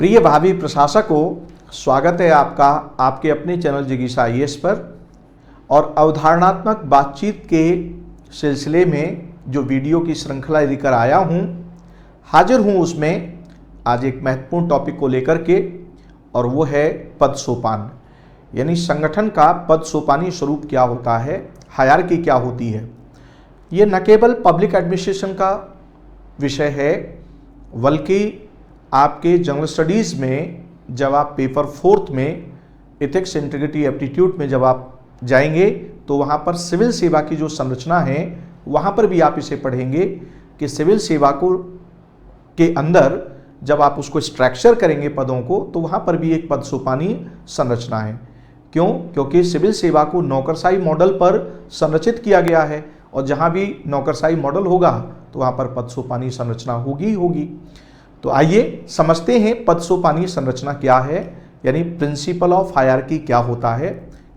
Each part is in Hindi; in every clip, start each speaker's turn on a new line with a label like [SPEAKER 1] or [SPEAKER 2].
[SPEAKER 1] प्रिय भावी प्रशासकों, स्वागत है आपका आपके अपने चैनल जिगीसा आईएएस पर। और अवधारणात्मक बातचीत के सिलसिले में जो वीडियो की श्रृंखला लेकर आया हूँ, हाजिर हूँ उसमें आज एक महत्वपूर्ण टॉपिक को लेकर के, और वो है पद सोपान। यानी संगठन का पद सोपानी स्वरूप क्या होता है, हायरार्की क्या होती है। ये न केवल पब्लिक एडमिनिस्ट्रेशन का विषय है, बल्कि आपके जनरल स्टडीज़ में जब आप पेपर 4 में एथिक्स, इंटीग्रिटी, एप्टीट्यूड में जब आप जाएंगे तो वहाँ पर सिविल सेवा की जो संरचना है वहाँ पर भी आप इसे पढ़ेंगे कि सिविल सेवा को के अंदर जब आप उसको स्ट्रक्चर करेंगे पदों को, तो वहाँ पर भी एक पद सोपानी संरचना है। क्यों? क्योंकि सिविल सेवा को नौकरशाही मॉडल पर संरचित किया गया है, और जहाँ भी नौकरशाही मॉडल होगा तो वहाँ पर पद सोपानी संरचना होगी। तो आइए समझते हैं पद सोपानी संरचना क्या है, यानी प्रिंसिपल ऑफ हायरार्की क्या होता है।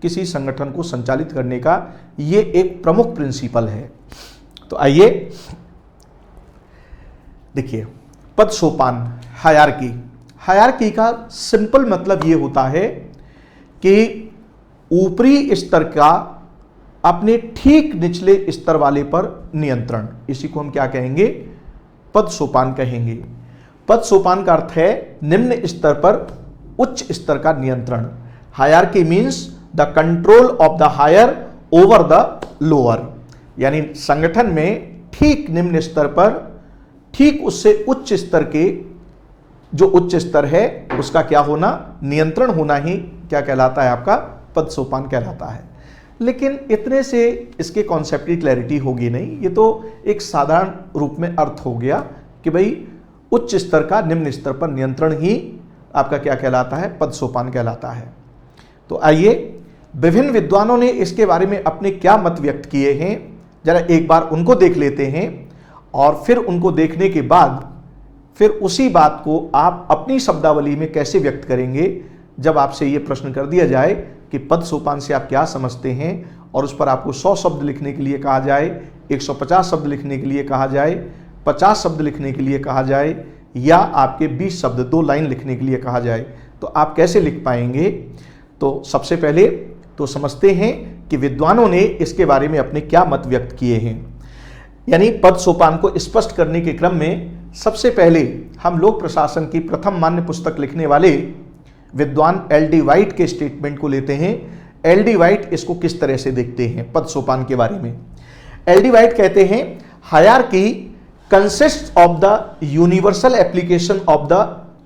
[SPEAKER 1] किसी संगठन को संचालित करने का ये एक प्रमुख प्रिंसिपल है। तो आइए देखिए, पद सोपान, हायरार्की का सिंपल मतलब ये होता है कि ऊपरी स्तर का अपने ठीक निचले स्तर वाले पर नियंत्रण, इसी को हम क्या कहेंगे? पद सोपान कहेंगे। पद सोपान का अर्थ है निम्न स्तर पर उच्च स्तर का नियंत्रण। Hierarchy means the control of the higher over the lower, यानी संगठन में ठीक निम्न स्तर पर ठीक उससे उच्च स्तर के जो उच्च स्तर है उसका क्या होना? नियंत्रण होना ही क्या कहलाता है? आपका पद सोपान कहलाता है। लेकिन इतने से इसके कॉन्सेप्ट की क्लैरिटी होगी नहीं। ये तो एक साधारण रूप में अर्थ हो गया कि भाई उच्च स्तर का निम्न स्तर पर नियंत्रण ही आपका क्या कहलाता है? पद सोपान कहलाता है। तो आइए, विभिन्न विद्वानों ने इसके बारे में अपने क्या मत व्यक्त किए हैं, जरा एक बार उनको देख लेते हैं, और फिर उनको देखने के बाद फिर उसी बात को आप अपनी शब्दावली में कैसे व्यक्त करेंगे। जब आपसे ये प्रश्न कर दिया जाए कि पद सोपान से आप क्या समझते हैं, और उस पर आपको 100 शब्द लिखने के लिए कहा जाए, 150 शब्द लिखने के लिए कहा जाए, 50 शब्द लिखने के लिए कहा जाए, या आपके 20 शब्द 2 लाइन लिखने के लिए कहा जाए, तो आप कैसे लिख पाएंगे? तो सबसे पहले तो समझते हैं कि विद्वानों ने इसके बारे में अपने क्या मत व्यक्त किए हैं। यानी पद सोपान को स्पष्ट करने के क्रम में सबसे पहले हम लोक प्रशासन की प्रथम मान्य पुस्तक लिखने वाले विद्वान एल.डी. वाइट के स्टेटमेंट को लेते हैं। एल.डी. वाइट इसको किस तरह से देखते हैं पद सोपान के बारे में? एल.डी. वाइट कहते हैं, hierarchy consists of the universal application of the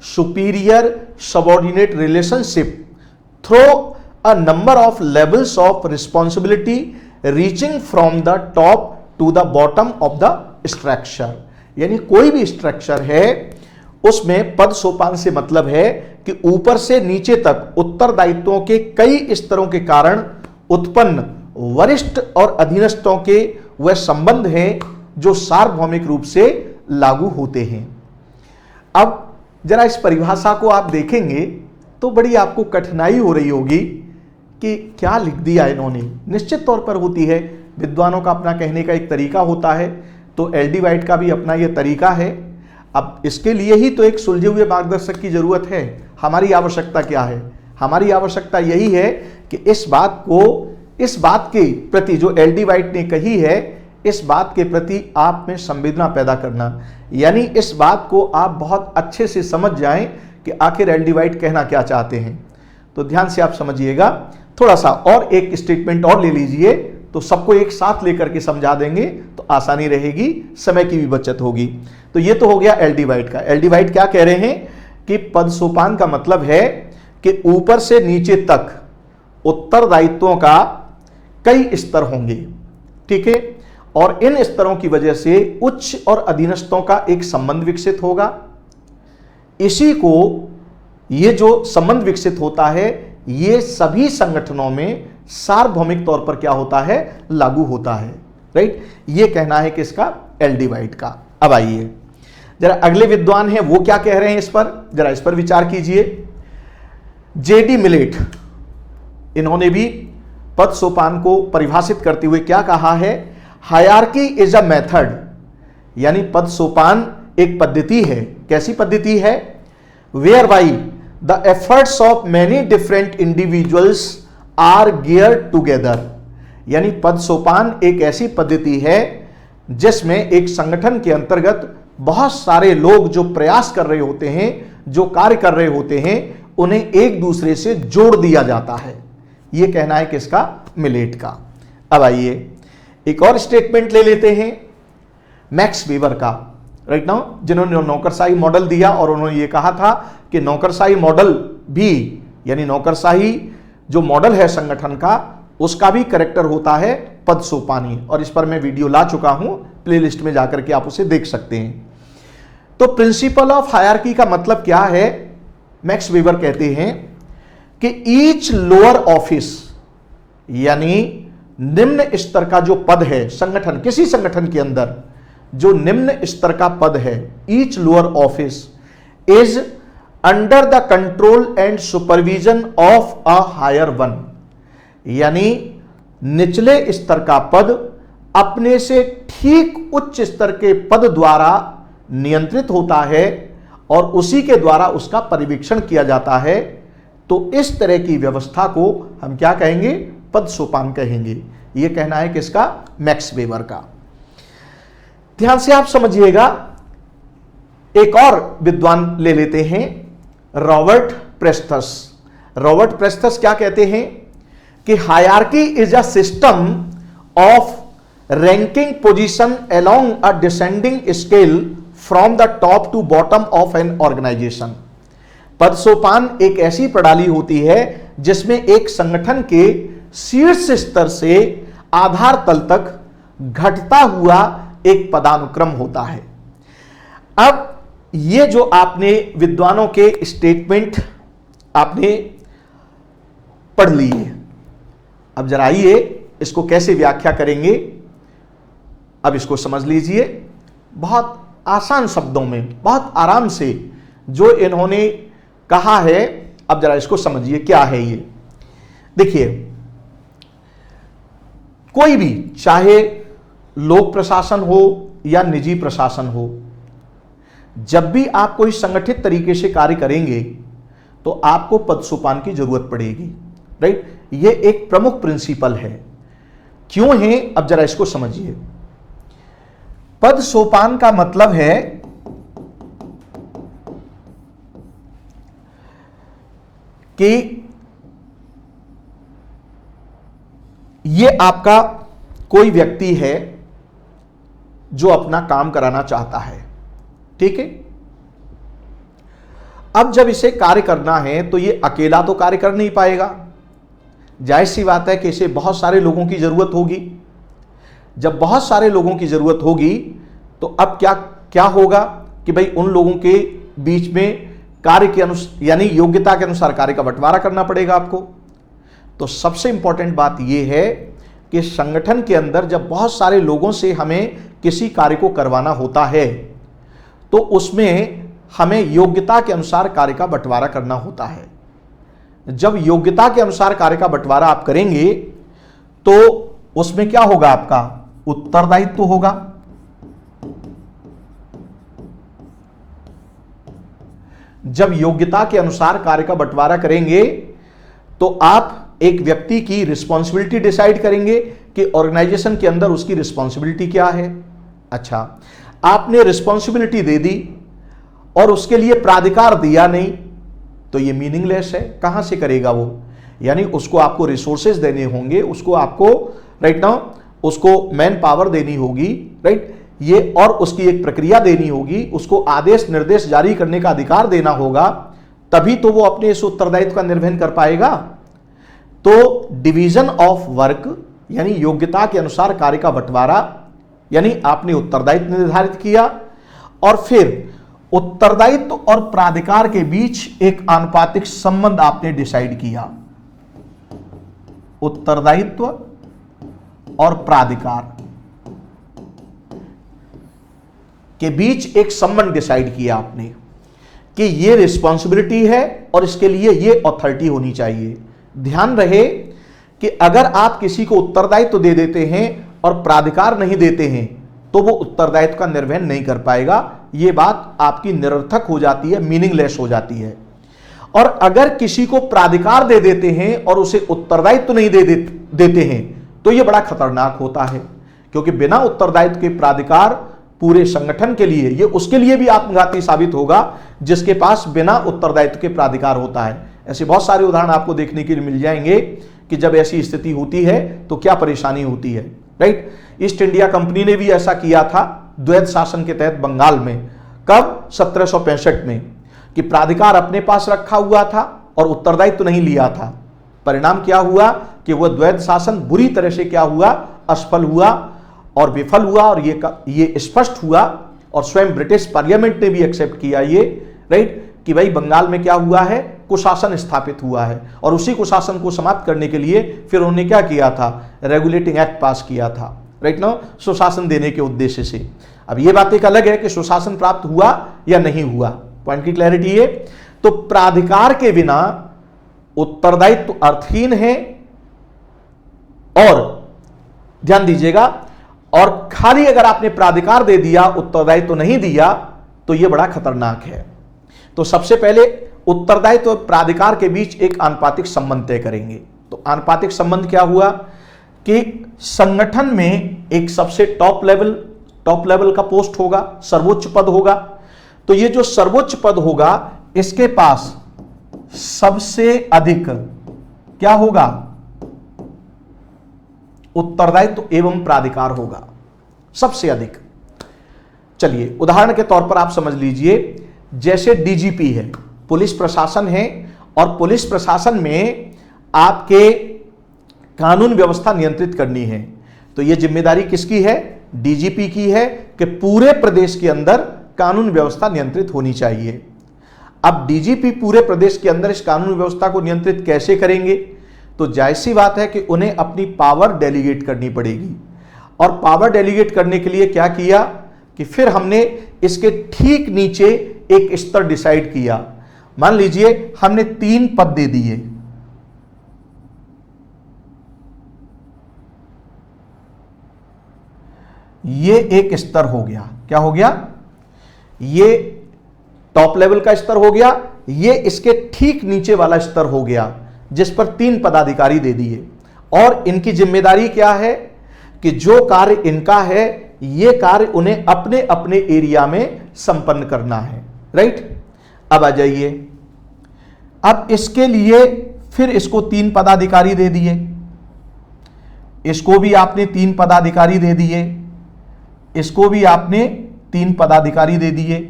[SPEAKER 1] superior subordinate relationship through a number of levels of responsibility reaching from the top to the bottom of the structure। यानी कोई भी स्ट्रक्चर है उसमें पद सोपान से मतलब है कि ऊपर से नीचे तक उत्तरदायित्वों के कई स्तरों के कारण उत्पन्न वरिष्ठ और अधीनस्थों के वह संबंध हैं जो सार्वभौमिक रूप से लागू होते हैं। अब जरा इस परिभाषा को आप देखेंगे तो बड़ी आपको कठिनाई हो रही होगी कि क्या लिख दिया इन्होंने। निश्चित तौर पर होती है, विद्वानों का अपना कहने का एक तरीका होता है, तो एल.डी. वाइट का भी अपना यह तरीका है। अब इसके लिए ही तो एक सुलझे हुए मार्गदर्शक की जरूरत है। हमारी आवश्यकता क्या है? हमारी आवश्यकता यही है कि इस बात के प्रति जो एल.डी. वाइट ने कही है, इस बात के प्रति आप में संवेदना पैदा करना, यानी इस बात को आप बहुत अच्छे से समझ जाएं कि आखिर एल.डी. वाइट कहना क्या चाहते हैं। तो ध्यान से आप समझिएगा। थोड़ा सा और एक स्टेटमेंट और ले लीजिए, तो सबको एक साथ लेकर के समझा देंगे तो आसानी रहेगी, समय की भी बचत होगी। तो ये तो हो गया एल.डी. वाइट का। एल.डी. वाइट क्या कह रहे हैं कि पद सोपान का मतलब है कि ऊपर से नीचे तक उत्तरदायित्वों का कई स्तर होंगे, ठीक है, और इन स्तरों की वजह से उच्च और अधीनस्थों का एक संबंध विकसित होगा। इसी को ये जो संबंध विकसित होता है, ये सभी संगठनों में सार्वभौमिक तौर पर क्या होता है? लागू होता है। राइट, ये कहना है किसका? एल.डी. वाइट का। अब आइए जरा अगले विद्वान हैं, वो क्या कह रहे हैं इस पर, जरा इस पर विचार कीजिए। जे.डी. मिलेट, इन्होंने भी पद सोपान को परिभाषित करते हुए क्या कहा है? हायरार्की इज अ मेथड, यानी पद सोपान एक पद्धति है। कैसी पद्धति है? Whereby the efforts of many different individuals are geared together. यानी पद सोपान एक ऐसी पद्धति है जिसमें एक संगठन के अंतर्गत बहुत सारे लोग जो प्रयास कर रहे होते हैं, जो कार्य कर रहे होते हैं, उन्हें एक दूसरे से जोड़ दिया जाता है। यह कहना है किसका? मिलेट का। अब आइए एक और स्टेटमेंट ले लेते हैं मैक्स वीबर का, राइट नाउ, जिन्होंने नौकरशाही मॉडल दिया और उन्होंने ये कहा था कि नौकरशाही मॉडल भी, यानी नौकरशाही जो मॉडल है संगठन का, उसका भी कैरेक्टर होता है पद सोपानी। और इस पर मैं वीडियो ला चुका हूं, प्लेलिस्ट में जाकर के आप उसे देख सकते हैं। तो प्रिंसिपल ऑफ हायरार्की का मतलब क्या है? मैक्स वीबर कहते हैं कि ईच लोअर ऑफिस, यानी निम्न स्तर का जो पद है संगठन, किसी संगठन के अंदर जो निम्न स्तर का पद है, each lower office is under the control and supervision of a higher one. यानी निचले स्तर का पद अपने से ठीक उच्च स्तर के पद द्वारा नियंत्रित होता है और उसी के द्वारा उसका परिवीक्षण किया जाता है। तो इस तरह की व्यवस्था को हम क्या कहेंगे? पद सोपान कहेंगे। यह कहना है किसका? मैक्स वेबर का। ध्यान से आप समझिएगा। एक और विद्वान ले लेते हैं, रॉबर्ट प्रेस्थस। रॉबर्ट प्रेस्थस क्या कहते हैं कि hierarchy is a system of ranking position along a descending scale from the top to bottom of an organisation. पद सोपान एक ऐसी प्रणाली होती है जिसमें एक संगठन के शीर्ष स्तर से आधार तल तक घटता हुआ एक पदानुक्रम होता है। अब ये जो आपने विद्वानों के स्टेटमेंट आपने पढ़ लिए, अब जरा आइए इसको कैसे व्याख्या करेंगे। अब इसको समझ लीजिए बहुत आसान शब्दों में, बहुत आराम से जो इन्होंने कहा है। अब जरा इसको समझिए क्या है ये। देखिए, कोई भी, चाहे लोक प्रशासन हो या निजी प्रशासन हो, जब भी आप कोई संगठित तरीके से कार्य करेंगे तो आपको पद सोपान की जरूरत पड़ेगी, राइट। ये एक प्रमुख प्रिंसिपल है। क्यों है? अब जरा इसको समझिए। पद सोपान का मतलब है कि ये आपका कोई व्यक्ति है जो अपना काम कराना चाहता है, ठीक है। अब जब इसे कार्य करना है तो ये अकेला तो कार्य कर नहीं पाएगा। जाहिर सी बात है कि इसे बहुत सारे लोगों की जरूरत होगी। जब बहुत सारे लोगों की जरूरत होगी तो अब क्या होगा कि भाई उन लोगों के बीच में कार्य के अनुसार, यानी योग्यता के अनुसार कार्य का बंटवारा करना पड़ेगा आपको। तो सबसे इंपॉर्टेंट बात यह है कि संगठन के अंदर जब बहुत सारे लोगों से हमें किसी कार्य को करवाना होता है तो उसमें हमें योग्यता के अनुसार कार्य का बंटवारा करना होता है। जब योग्यता के अनुसार कार्य का बंटवारा आप करेंगे तो उसमें क्या होगा? आपका उत्तरदायित्व होगा। जब योग्यता के अनुसार कार्य का बंटवारा करेंगे तो आप एक व्यक्ति की रिस्पॉन्सिबिलिटी डिसाइड करेंगे कि ऑर्गेनाइजेशन के अंदर उसकी रिस्पॉन्सिबिलिटी क्या है। अच्छा, आपने रिस्पॉन्सिबिलिटी दे दी और उसके लिए प्राधिकार दिया नहीं तो ये मीनिंगलेस है। कहां से करेगा वो? यानी उसको आपको रिसोर्सेज देने होंगे, उसको आपको राइट नाउ उसको मैन पावर देनी होगी, राइट, ये, और उसकी एक प्रक्रिया देनी होगी, उसको आदेश निर्देश जारी करने का अधिकार देना होगा, तभी तो वो अपने इस उत्तरदायित्व का निर्वहन कर पाएगा। तो डिवीजन ऑफ वर्क यानी योग्यता के अनुसार कार्य का बंटवारा, यानी आपने उत्तरदायित्व निर्धारित किया और फिर उत्तरदायित्व और प्राधिकार के बीच एक आनुपातिक संबंध आपने डिसाइड किया। उत्तरदायित्व और प्राधिकार के बीच एक संबंध डिसाइड किया आपने कि ये रिस्पॉन्सिबिलिटी है और इसके लिए ये अथॉरिटी होनी चाहिए। ध्यान रहे कि अगर आप किसी को उत्तरदायित्व दे देते हैं और प्राधिकार नहीं देते हैं तो वो उत्तरदायित्व का निर्वहन नहीं कर पाएगा। ये बात आपकी निरर्थक हो जाती है, मीनिंगलेस हो जाती है। और अगर किसी को प्राधिकार दे देते हैं और उसे उत्तरदायित्व तो नहीं देते हैं तो यह बड़ा खतरनाक होता है, क्योंकि बिना उत्तरदायित्व के प्राधिकार पूरे संगठन के लिए, ये उसके लिए भी आत्मघाती साबित होगा जिसके पास बिना उत्तरदायित्व के प्राधिकार होता है। ऐसे बहुत सारे उदाहरण आपको देखने के लिए मिल जाएंगे कि जब ऐसी स्थिति होती है तो क्या परेशानी होती है, राइट। ईस्ट इंडिया कंपनी ने भी ऐसा किया था द्वैध शासन के तहत बंगाल में। कब? 1765 में, कि प्राधिकार अपने पास रखा हुआ था और उत्तरदायित्व तो नहीं लिया था। परिणाम क्या हुआ कि वह द्वैध शासन बुरी तरह से क्या हुआ, असफल हुआ और विफल हुआ। और ये स्पष्ट हुआ और स्वयं ब्रिटिश पार्लियामेंट ने भी एक्सेप्ट किया ये, राइट, कि भाई बंगाल में क्या हुआ है, कुशासन स्थापित हुआ है। और उसी कुशासन को समाप्त करने के लिए फिर उन्होंने क्या किया था, रेगुलेटिंग एक्ट पास किया था, राइट ना, सुशासन देने के उद्देश्य से। अब ये बात एक अलग है कि सुशासन प्राप्त हुआ या नहीं हुआ, पॉइंट की क्लैरिटी है। तो प्राधिकार के बिना उत्तरदायित्व अर्थहीन है। और ध्यान दीजिएगा, और खाली अगर आपने प्राधिकार दे दिया, उत्तरदायित्व तो नहीं दिया, तो यह बड़ा खतरनाक है। तो सबसे पहले उत्तरदायित्व और प्राधिकार के बीच एक आनुपातिक संबंध तय करेंगे। तो आनुपातिक संबंध क्या हुआ कि संगठन में एक सबसे टॉप लेवल का पोस्ट होगा, सर्वोच्च पद होगा। तो ये जो सर्वोच्च पद होगा, इसके पास सबसे अधिक क्या होगा, उत्तरदायित्व एवं प्राधिकार होगा, सबसे अधिक। चलिए उदाहरण के तौर पर आप समझ लीजिए, जैसे डीजीपी है, पुलिस प्रशासन है, और पुलिस प्रशासन में आपके कानून व्यवस्था नियंत्रित करनी है। तो यह जिम्मेदारी किसकी है, डीजीपी की है, कि पूरे प्रदेश के अंदर कानून व्यवस्था नियंत्रित होनी चाहिए। अब डीजीपी पूरे प्रदेश के अंदर इस कानून व्यवस्था को नियंत्रित कैसे करेंगे? तो जाहिर सी बात है कि उन्हें अपनी पावर डेलीगेट करनी पड़ेगी। और पावर डेलीगेट करने के लिए क्या किया कि फिर हमने इसके ठीक नीचे एक स्तर डिसाइड किया। मान लीजिए हमने 3 पद दे दिए, ये एक स्तर हो गया। क्या हो गया? ये टॉप लेवल का स्तर हो गया, ये इसके ठीक नीचे वाला स्तर हो गया, जिस पर 3 पदाधिकारी दे दिए। और इनकी जिम्मेदारी क्या है कि जो कार्य इनका है, ये कार्य उन्हें अपने अपने एरिया में संपन्न करना है, राइट। अब आ जाइए, अब इसके लिए फिर इसको 3 पदाधिकारी दे दिए, इसको भी आपने 3 पदाधिकारी दे दिए, इसको भी आपने 3 पदाधिकारी दे दिए।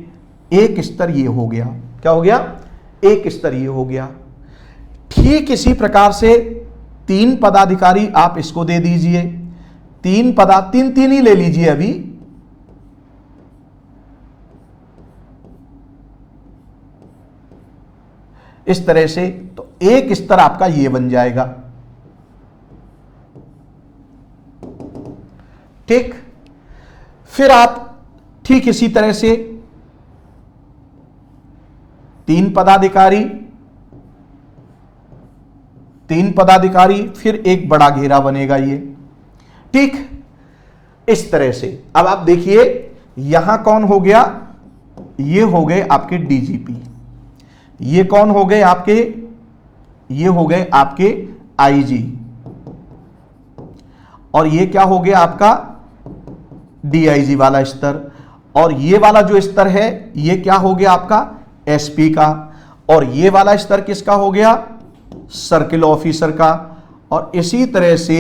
[SPEAKER 1] एक स्तर ये हो गया। क्या हो गया? एक स्तर ये हो गया। ठीक इसी प्रकार से 3 पदाधिकारी आप इसको दे दीजिए, 3 ही ले लीजिए अभी। इस तरह से तो एक स्तर आपका ये बन जाएगा, ठीक। फिर आप ठीक इसी तरह से 3 पदाधिकारी, फिर एक बड़ा घेरा बनेगा ये, ठीक। इस तरह से अब आप देखिए, यहां कौन हो गया, ये हो गए आपके डीजीपी, ये कौन हो गए आपके, ये हो गए आपके आईजी, और ये क्या हो गया आपका डीआईजी वाला स्तर। और ये वाला जो स्तर है, ये क्या हो गया आपका एसपी का। और ये वाला स्तर किसका हो गया? सर्किल ऑफिसर का। और इसी तरह से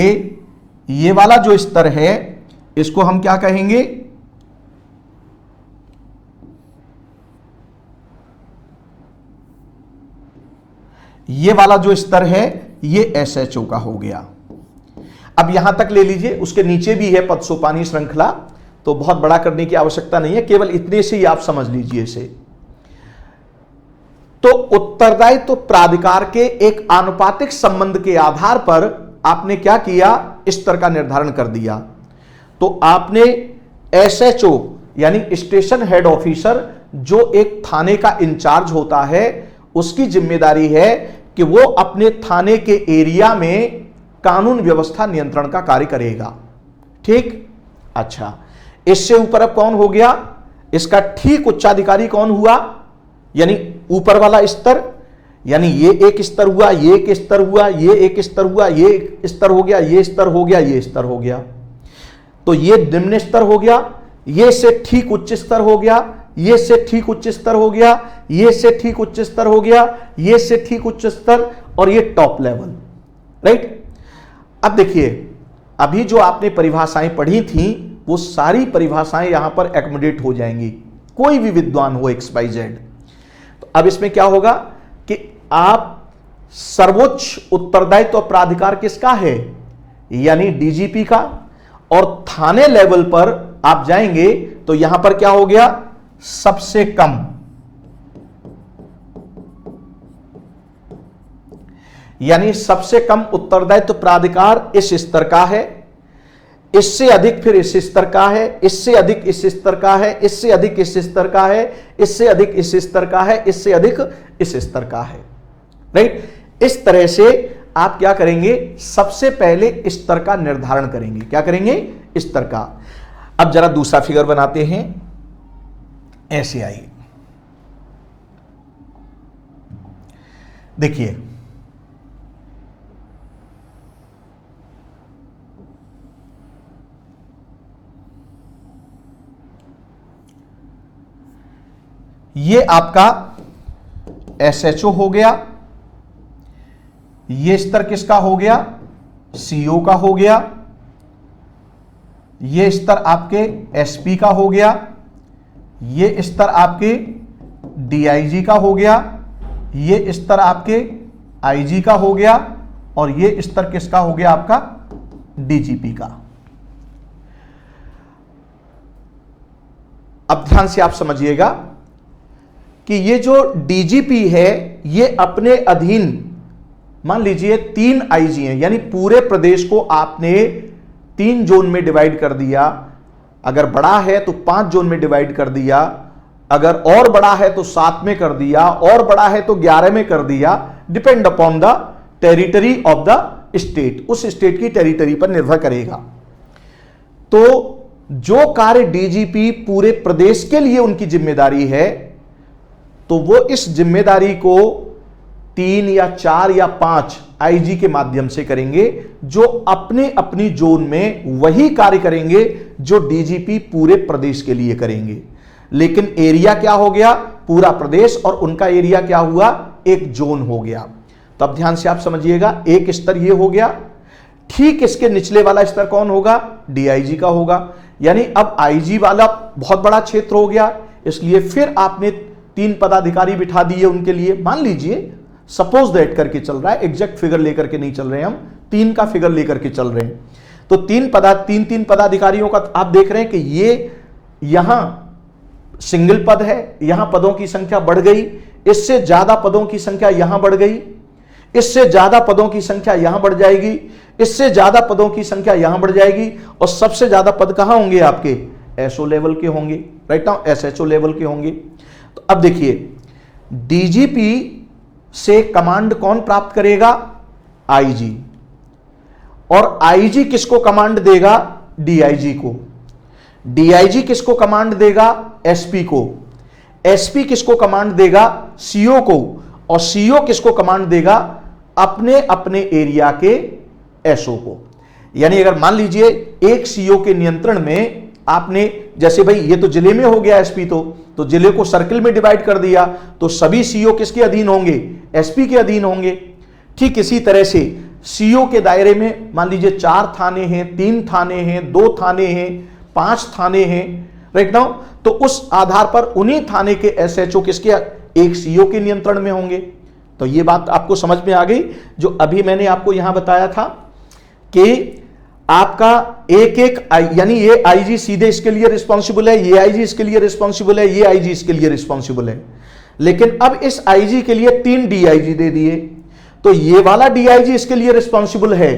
[SPEAKER 1] ये वाला जो स्तर है, इसको हम क्या कहेंगे? ये वाला जो स्तर है, ये एसएचओ का हो गया। अब यहां तक ले लीजिए, उसके नीचे भी है पद सोपानी श्रृंखला, तो बहुत बड़ा करने की आवश्यकता नहीं है, केवल इतने से ही आप समझ लीजिए इसे। तो उत्तरदायित्व तो प्राधिकार के एक आनुपातिक संबंध के आधार पर आपने क्या किया, स्तर का निर्धारण कर दिया। तो आपने एसएचओ यानी स्टेशन हेड ऑफिसर, जो एक थाने का इंचार्ज होता है, उसकी जिम्मेदारी है कि वो अपने थाने के एरिया में कानून व्यवस्था नियंत्रण का कार्य करेगा, ठीक। अच्छा, इससे ऊपर अब कौन हो गया, इसका ठीक उच्चाधिकारी कौन हुआ, यानी ऊपर वाला स्तर, यानी ये एक स्तर हुआ, ये एक स्तर हुआ, ये एक स्तर हुआ, ये एक स्तर हो गया, ये स्तर हो गया, ये स्तर हो गया। तो ये निम्न स्तर हो गया, ये से ठीक उच्च स्तर हो गया, ये से ठीक उच्च स्तर हो गया, ये से ठीक उच्च स्तर हो गया, ये से ठीक उच्च स्तर, और ये टॉप लेवल, राइट। अब देखिए, अभी जो आपने परिभाषाएं पढ़ी थी वो सारी परिभाषाएं यहां पर एकोमोडेट हो जाएंगी, कोई भी विद्वान हो XYZ। तो अब इसमें क्या होगा कि आप सर्वोच्च उत्तरदायित्व प्राधिकार किसका है, यानी डीजीपी का, और थाने लेवल पर आप जाएंगे तो यहां पर क्या हो गया, सबसे कम, यानी सबसे कम उत्तरदायित्व प्राधिकार इस स्तर का है, इससे अधिक फिर इस स्तर का है, इससे अधिक इस स्तर का है, इससे अधिक इस स्तर का है, इससे अधिक इस स्तर का है, इससे अधिक इस स्तर का है, राइट। इस तरह से आप क्या करेंगे, सबसे पहले स्तर का निर्धारण करेंगे। क्या करेंगे, स्तर का। अब जरा दूसरा फिगर बनाते हैं, ऐसे आइए, देखिए ये आपका SHO हो गया, ये स्तर किसका हो गया, CO का हो गया, ये स्तर आपके SP का हो गया, ये स्तर आपके DIG का हो गया, ये स्तर आपके IG का हो गया, और ये स्तर किसका हो गया, आपका DGP का। अब ध्यान से आप समझिएगा कि ये जो डीजीपी है ये अपने अधीन, मान लीजिए 3 IG हैं, यानी पूरे प्रदेश को आपने 3 जोन में डिवाइड कर दिया। अगर बड़ा है तो 5 जोन में डिवाइड कर दिया, अगर और बड़ा है तो 7 में कर दिया, और बड़ा है तो 11 में कर दिया, depend upon the territory of the state, उस स्टेट की टेरिटरी पर निर्भर करेगा। तो जो कार्य डीजीपी पूरे प्रदेश के लिए उनकी जिम्मेदारी है, तो वो इस जिम्मेदारी को 3 या 4 या 5 IG के माध्यम से करेंगे, जो अपने अपनी जोन में वही कार्य करेंगे जो डीजीपी पूरे प्रदेश के लिए करेंगे। लेकिन एरिया क्या हो गया, पूरा प्रदेश, और उनका एरिया क्या हुआ, एक जोन हो गया। तो अब ध्यान से आप समझिएगा, एक स्तर ये हो गया, ठीक इसके निचले वाला स्तर कौन होगा, DIG का होगा। यानी अब IG वाला बहुत बड़ा क्षेत्र हो गया, इसलिए फिर आपने 3 पदाधिकारी बिठा दिए उनके लिए। मान लीजिए सपोज दैट करके चल रहा है, एग्जैक्ट फिगर लेकर के नहीं चल रहे हैं हम, 3 का फिगर लेकर के चल रहे हैं। तो 3 पदाधिकारियों का आप देख रहे हैं कि ये यहां सिंगल पद है, यहां पदों की संख्या बढ़ गई, इससे ज्यादा पदों की संख्या यहां बढ़ गई, इससे ज्यादा पदों की संख्या यहां बढ़ जाएगी, इससे ज्यादा पदों की संख्या यहां बढ़ जाएगी, और सबसे ज्यादा पद कहां होंगे, आपके SO लेवल के होंगे, राइट नाउ SHO लेवल के होंगे। तो अब देखिए, डीजीपी से कमांड कौन प्राप्त करेगा, IG, और IG किसको कमांड देगा, DIG को, DIG किसको कमांड देगा, SP को, SP किसको कमांड देगा, CO को, और CO किसको कमांड देगा, अपने अपने एरिया के SO को। यानी अगर मान लीजिए एक CO के नियंत्रण में आपने, जैसे भाई ये तो जिले में हो गया SP, तो जिले को सर्किल में डिवाइड कर दिया, तो सभी CO किसके अधीन होंगे, SP के अधीन होंगे। ठीक इसी तरह से CO के दायरे में मान लीजिए 4 थाने हैं, 3 थाने हैं, 2 थाने हैं, 5 थाने हैं, राइट नाउ, तो उस आधार पर उन्हीं थाने के SHO किसके, एक CO के नियंत्रण में होंगे। तो ये बात आपको समझ में आ गई, जो अभी मैंने आपको यहां बताया था कि आपका एक एक यानी ये IG सीधे इसके लिए रिस्पॉन्सिबल है, ये IG इसके लिए रिस्पॉन्सिबल है, ये IG इसके लिए रिस्पॉन्सिबल है। लेकिन अब इस IG के लिए 3 DIG दे दिए, तो ये वाला DIG इसके लिए रिस्पॉन्सिबल है,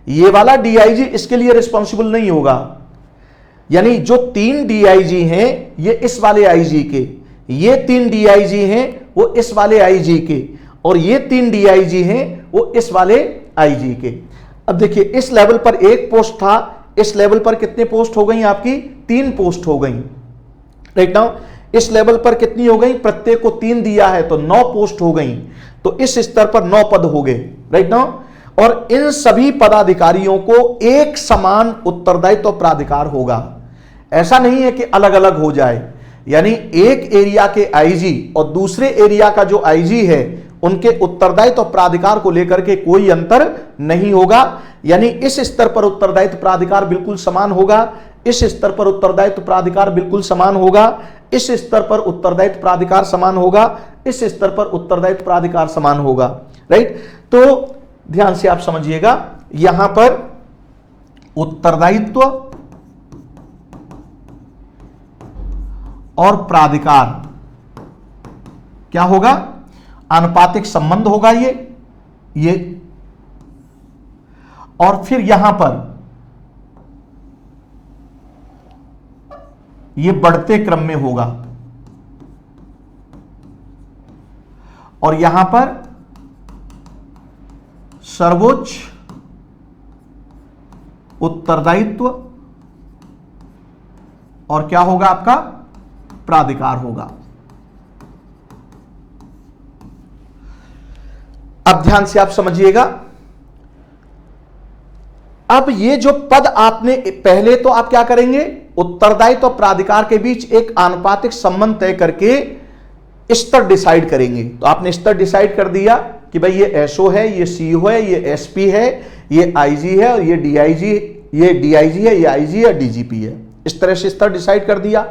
[SPEAKER 1] ये वाला DIG इसके लिए रिस्पॉन्सिबल नहीं होगा। यानी जो 3 DIG हैं ये इस वाले IG के, ये 3 DIG हैं वो इस वाले IG के, और ये 3 DIG हैं वो इस वाले IG के। अब देखिए, इस लेवल पर एक पोस्ट था, इस लेवल पर कितने पोस्ट हो गई आपकी? 3 पोस्ट हो गई। राइट नाउ इस लेवल पर कितनी हो गई? प्रत्येक को 3 दिया है तो 9 पोस्ट हो गई। तो इस स्तर पर 9 पद हो गए। राइट नाउ और इन सभी पदाधिकारियों को एक समान उत्तरदायित्व तो प्राधिकार होगा। ऐसा नहीं है कि अलग अलग हो जाए, यानी एक एरिया के आईजी और दूसरे एरिया का जो आईजी है उनके उत्तरदायित्व तो प्राधिकार को लेकर के कोई अंतर नहीं होगा। यानी इस स्तर पर उत्तरदायित्व प्राधिकार बिल्कुल समान होगा, इस स्तर पर उत्तरदायित्व प्राधिकार बिल्कुल समान होगा, इस स्तर पर उत्तरदायित्व प्राधिकार समान होगा, इस स्तर पर उत्तरदायित्व प्राधिकार समान होगा। राइट, तो ध्यान से आप समझिएगा, यहां पर उत्तरदायित्व और प्राधिकार क्या होगा? आनुपातिक संबंध होगा ये और फिर यहां पर ये बढ़ते क्रम में होगा और यहां पर सर्वोच्च उत्तरदायित्व और क्या होगा आपका? प्राधिकार होगा। अब ध्यान से आप समझिएगा, अब ये जो पद आपने पहले तो आप क्या करेंगे? उत्तरदायित्व और प्राधिकार के बीच एक आनुपातिक संबंध तय करके स्तर डिसाइड करेंगे। तो आपने स्तर डिसाइड कर दिया कि भाई ये एसओ है, ये सीओ है, ये एसपी है, ये आईजी है और ये डीआईजी है, ये आईजी है, डीजीपी है। इस तरह से स्तर डिसाइड कर दिया।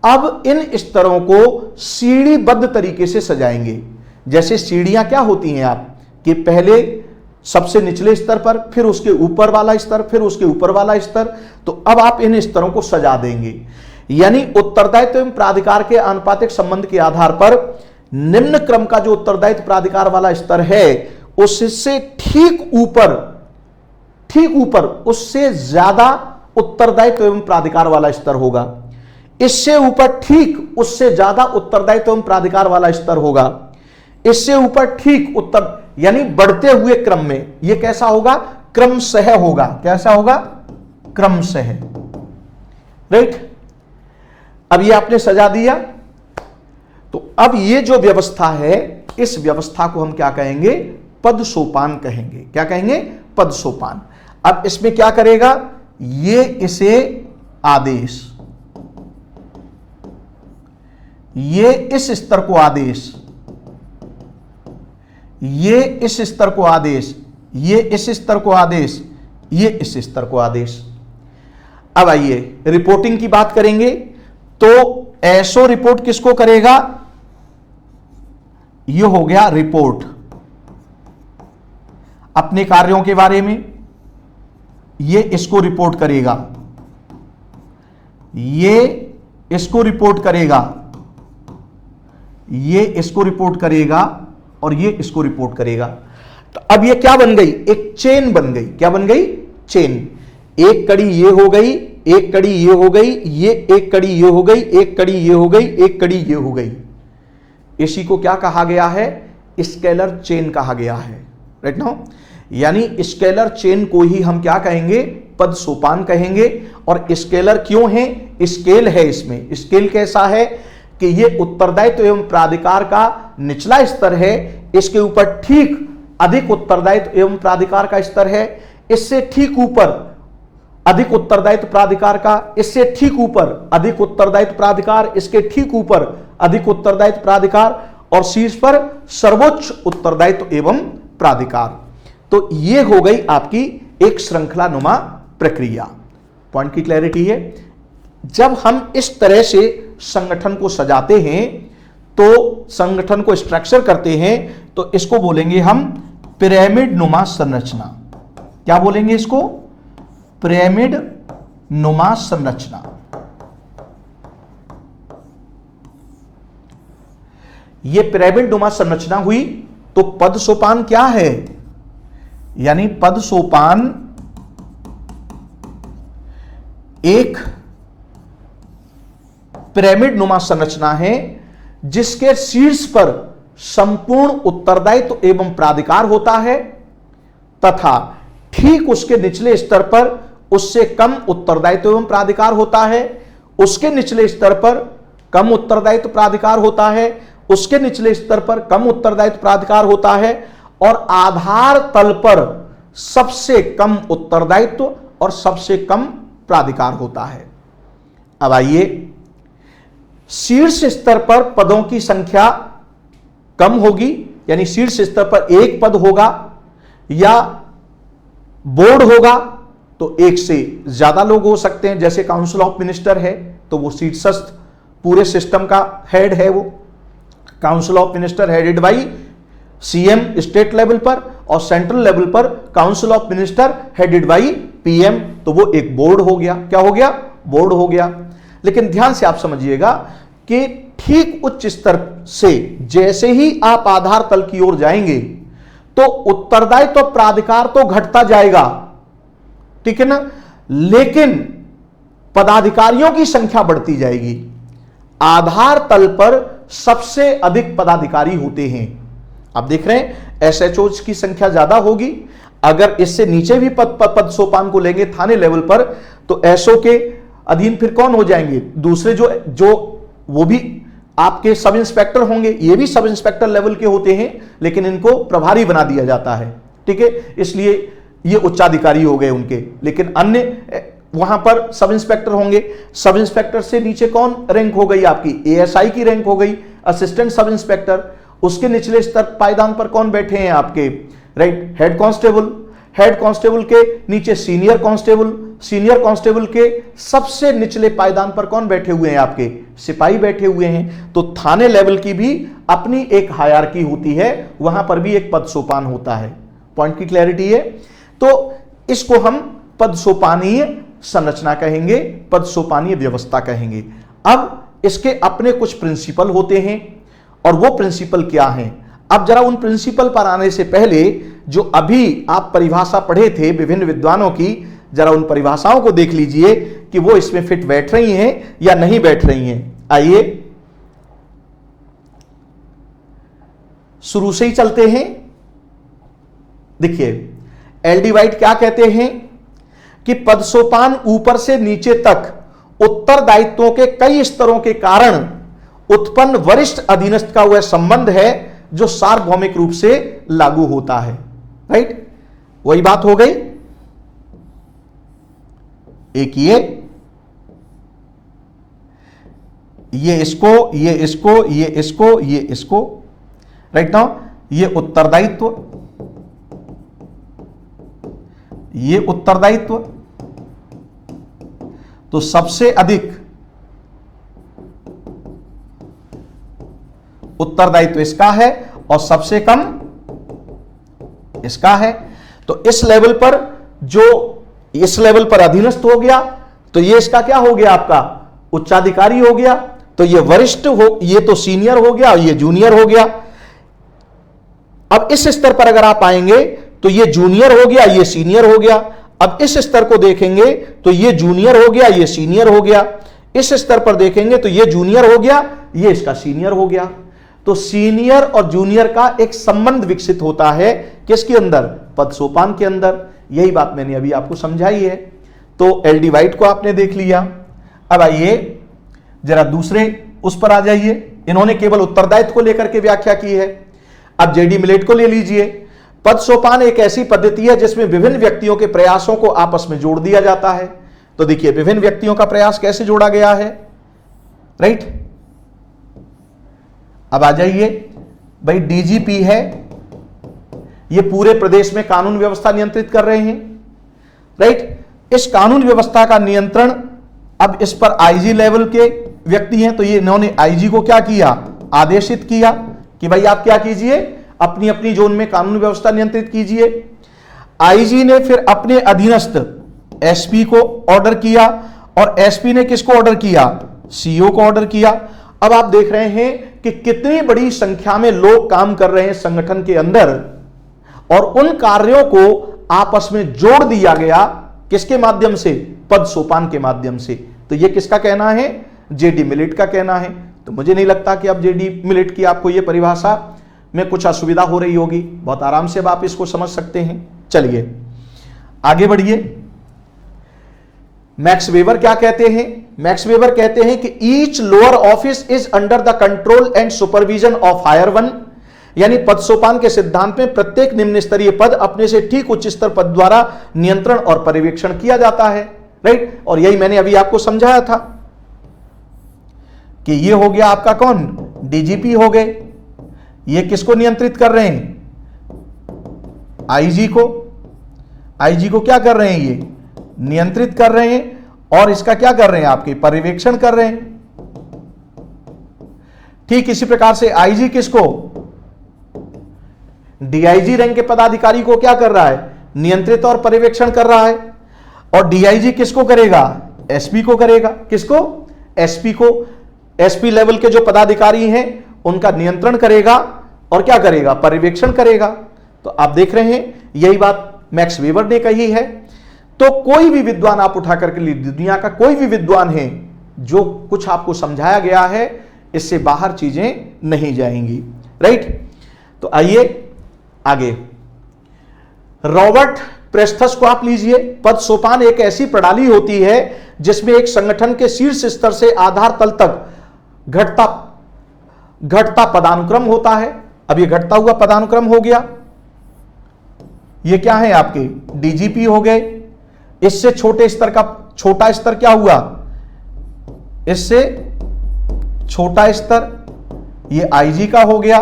[SPEAKER 1] अब इन स्तरों को सीढ़ीबद्ध तरीके से सजाएंगे। जैसे सीढ़ियां क्या होती हैं आप कि पहले सबसे निचले स्तर पर, फिर उसके ऊपर वाला स्तर, फिर उसके ऊपर वाला स्तर। तो अब आप इन स्तरों को सजा देंगे। यानी उत्तरदायित्व एवं प्राधिकार के आनुपातिक संबंध के आधार पर निम्न क्रम का जो उत्तरदायित्व प्राधिकार वाला स्तर है उससे ठीक ऊपर उससे ज्यादा उत्तरदायित्व एवं प्राधिकार वाला स्तर होगा। इससे ऊपर ठीक उससे ज्यादा उत्तरदायित्व एवं प्राधिकार वाला स्तर होगा। इससे ऊपर ठीक उत्तर, यानी बढ़ते हुए क्रम में यह कैसा होगा? क्रमशः होगा। कैसा होगा? क्रमशः। राइट, अब ये आपने सजा दिया। तो अब ये जो व्यवस्था है, इस व्यवस्था को हम क्या कहेंगे? पद सोपान कहेंगे। क्या कहेंगे? पद सोपान। अब इसमें क्या करेगा? ये इसे आदेश, ये इस स्तर को आदेश, ये इस स्तर को आदेश, ये इस स्तर को आदेश, ये इस स्तर को आदेश। अब आइए रिपोर्टिंग की बात करेंगे। तो एसओ रिपोर्ट किसको करेगा? ये हो गया रिपोर्ट अपने कार्यों के बारे में, ये इसको रिपोर्ट करेगा, ये इसको रिपोर्ट करेगा, ये इसको रिपोर्ट करेगा और ये इसको रिपोर्ट करेगा। तो अब ये क्या बन गई? एक चेन बन गई। क्या बन गई? चेन। एक कड़ी ये हो गई, एक कड़ी ये हो गई, ये एक कड़ी ये हो गई, एक कड़ी ये हो गई, एक कड़ी ये हो गई। इसी को क्या कहा गया है? स्केलर चेन कहा गया है। राइट नाउ, यानी स्केलर चेन को ही हम क्या कहेंगे? पद सोपान कहेंगे। और स्केलर क्यों है? स्केल है इसमें। स्केल कैसा है कि ये उत्तरदायित्व एवं प्राधिकार का निचला स्तर है, इसके ऊपर ठीक अधिक उत्तरदायित्व एवं प्राधिकार का स्तर है, इससे ठीक ऊपर अधिक उत्तरदायित्व प्राधिकार का, इससे ठीक ऊपर अधिक उत्तरदायित्व प्राधिकार, इसके ठीक ऊपर अधिक उत्तरदायित्व प्राधिकार और शीर्ष पर सर्वोच्च उत्तरदायित्व एवं प्राधिकार। तो ये हो गई आपकी एक श्रृंखलानुमा प्रक्रिया। पॉइंट की क्लैरिटी है। जब हम इस तरह से संगठन को सजाते हैं, तो संगठन को स्ट्रक्चर करते हैं, तो इसको बोलेंगे हम पिरामिड नुमा संरचना। क्या बोलेंगे इसको? पिरामिड नुमा संरचना। यह पिरामिड नुमा संरचना हुई। तो पद सोपान क्या है? यानी पद सोपान एक पिरामिड नुमा संरचना है जिसके शीर्ष पर संपूर्ण उत्तरदायित्व एवं प्राधिकार होता है तथा ठीक उसके निचले स्तर पर उससे कम उत्तरदायित्व एवं प्राधिकार होता है, उसके निचले स्तर पर कम उत्तरदायित्व प्राधिकार होता है, उसके निचले स्तर पर कम उत्तरदायित्व प्राधिकार होता है, और आधार तल पर सबसे कम उत्तरदायित्व और सबसे कम प्राधिकार होता है। अब आइए, शीर्ष स्तर पर पदों की संख्या कम होगी, यानी शीर्ष स्तर पर एक पद होगा या बोर्ड होगा तो एक से ज्यादा लोग हो सकते हैं। जैसे काउंसिल ऑफ मिनिस्टर है तो वो शीर्षस्थ पूरे सिस्टम का हेड है। वो council of minister headed by CM state level पर, और सेंट्रल लेवल पर council of minister headed by PM, तो वो एक बोर्ड हो गया। क्या हो गया? बोर्ड हो गया। लेकिन ध्यान से आप समझिएगा कि ठीक उच्च स्तर से जैसे ही आप आधार तल की ओर जाएंगे तो उत्तरदायित्व तो प्राधिकार तो घटता जाएगा, ठीक है ना, लेकिन पदाधिकारियों की संख्या बढ़ती जाएगी। आधार तल पर सबसे अधिक पदाधिकारी होते हैं। आप देख रहे हैं एसएचओ की संख्या ज्यादा होगी। अगर इससे नीचे भी पद सोपान को लेंगे थाने लेवल पर तो एसओ के अधीन फिर कौन हो जाएंगे? दूसरे जो वो भी आपके सब इंस्पेक्टर होंगे। ये भी सब इंस्पेक्टर लेवल के होते हैं, लेकिन इनको प्रभारी बना दिया जाता है, ठीक है, इसलिए ये उच्चाधिकारी हो गए उनके। लेकिन अन्य वहां पर सब इंस्पेक्टर होंगे। सब इंस्पेक्टर से नीचे कौन रैंक हो गई? आपकी एएसआई की रैंक हो गई, असिस्टेंट सब इंस्पेक्टर। उसके निचले स्तर पायदान पर कौन बैठे हैं? आपके write head constable. Head constable के नीचे सीनियर कांस्टेबल। सीनियर कांस्टेबल के सबसे निचले पायदान पर कौन बैठे हुए हैं? आपके सिपाही बैठे हुए हैं। तो थाने लेवल की भी अपनी एक हायरार्की होती है, वहां पर भी एक पद सोपान होता है। पॉइंट की क्लैरिटी है? तो इसको हम पद सोपानीय संरचना कहेंगे, पद सोपानीय व्यवस्था कहेंगे। अब इसके अपने कुछ प्रिंसिपल होते हैं, और वो प्रिंसिपल क्या हैं? अब जरा उन प्रिंसिपल पर आने से पहले जो अभी आप परिभाषा पढ़े थे विभिन्न विद्वानों की, जरा उन परिभाषाओं को देख लीजिए कि वो इसमें फिट बैठ रही हैं या नहीं बैठ रही हैं। आइए शुरू से ही चलते हैं। देखिए एलडी वाइट क्या कहते हैं कि पद सोपान ऊपर से नीचे तक उत्तरदायित्वों के कई स्तरों के कारण उत्पन्न वरिष्ठ अधीनस्थ का वह संबंध है जो सार्वभौमिक रूप से लागू होता है। राइट, वही बात हो गई। एक ये इसको, ये इसको, ये इसको, ये इसको। राइट नाउ ये उत्तरदायित्व, ये उत्तरदायित्व। तो सबसे अधिक उत्तरदायित्व इसका है और सबसे कम इसका है। तो इस लेवल पर जो इस लेवल पर अधीनस्थ हो गया तो ये इसका क्या हो गया? आपका उच्चाधिकारी हो गया। तो ये वरिष्ठ हो, ये तो सीनियर हो गया और ये जूनियर हो गया। अब इस स्तर पर अगर आप आएंगे तो ये जूनियर हो गया, ये सीनियर हो गया। अब इस स्तर को देखेंगे तो ये जूनियर हो गया, ये सीनियर हो गया। इस स्तर पर देखेंगे तो ये जूनियर हो गया, ये इसका सीनियर हो गया। तो सीनियर और जूनियर का एक संबंध विकसित होता है किसके अंदर? पद सोपान के अंदर। यही बात मैंने अभी आपको समझाई है। तो एलडी वाइट को आपने देख लिया। अब आइए जरा दूसरे उस पर आ जाइए। इन्होंने केवल उत्तरदायित्व को लेकर के व्याख्या की है। अब जेडी मिलेट को ले लीजिए। पद सोपान एक ऐसी पद्धति है जिसमें विभिन्न व्यक्तियों के प्रयासों को आपस में जोड़ दिया जाता है। तो देखिए विभिन्न व्यक्तियों का प्रयास कैसे जोड़ा गया है। राइट, अब आ जाइए भाई, डीजीपी है, ये पूरे प्रदेश में कानून व्यवस्था नियंत्रित कर रहे हैं। राइट, इस कानून व्यवस्था का नियंत्रण अब इस पर आईजी लेवल के व्यक्ति हैं। तो ये इन्होंने आईजी को क्या किया? आदेशित किया कि भाई आप क्या कीजिए, अपनी अपनी जोन में कानून व्यवस्था नियंत्रित कीजिए। आईजी ने फिर अपने अधीनस्थ एसपी को ऑर्डर किया, और एसपी ने किसको ऑर्डर किया? सीओ को ऑर्डर किया। अब आप देख रहे हैं कि कितनी बड़ी संख्या में लोग काम कर रहे हैं संगठन के अंदर, और उन कार्यों को आपस में जोड़ दिया गया किसके माध्यम से? पद सोपान के माध्यम से। तो यह किसका कहना है? जेडी मिलेट का कहना है। तो मुझे नहीं लगता कि अब जेडी मिलेट की आपको यह परिभाषा में कुछ असुविधा हो रही होगी। बहुत आराम से अब आप इसको समझ सकते हैं। चलिए आगे बढ़िए। मैक्स वेबर क्या कहते हैं? मैक्स वेबर कहते हैं कि each lower office is under the control and supervision of higher one, यानी पद सोपान के सिद्धांत में प्रत्येक निम्न स्तरीय पद अपने से ठीक उच्च स्तर पद द्वारा नियंत्रण और पर्यवेक्षण किया जाता है। राइट, और यही मैंने अभी आपको समझाया था कि ये हो गया आपका कौन? डीजीपी हो गए। ये किसको नियंत्रित कर रहे हैं? आईजी को। आईजी को क्या कर रहे हैं? ये नियंत्रित कर रहे हैं और इसका क्या कर रहे हैं? आपके पर्यवेक्षण कर रहे हैं। ठीक इसी प्रकार से आईजी किसको? डीआईजी रैंक के पदाधिकारी को क्या कर रहा है? नियंत्रित और पर्यवेक्षण कर रहा है। और डीआईजी किसको करेगा? एसपी को करेगा। किसको? एसपी को। एसपी लेवल के जो पदाधिकारी हैं उनका नियंत्रण करेगा और क्या करेगा? पर्यवेक्षण करेगा। तो आप देख रहे हैं यही बात मैक्स वेबर ने कही है। तो कोई भी विद्वान आप उठा करके लिए, दुनिया का कोई भी विद्वान है, जो कुछ आपको समझाया गया है इससे बाहर चीजें नहीं जाएंगी। राइट, तो आइए आगे। रॉबर्ट प्रेस्थस को आप लीजिए। पद सोपान एक ऐसी प्रणाली होती है जिसमें एक संगठन के शीर्ष स्तर से आधार तल तक घटता पदानुक्रम होता है। अब ये घटता हुआ पदानुक्रम हो गया। ये क्या है? आपके डीजीपी हो गए। इससे छोटे स्तर का छोटा स्तर क्या हुआ? इससे छोटा स्तर ये आईजी का हो गया।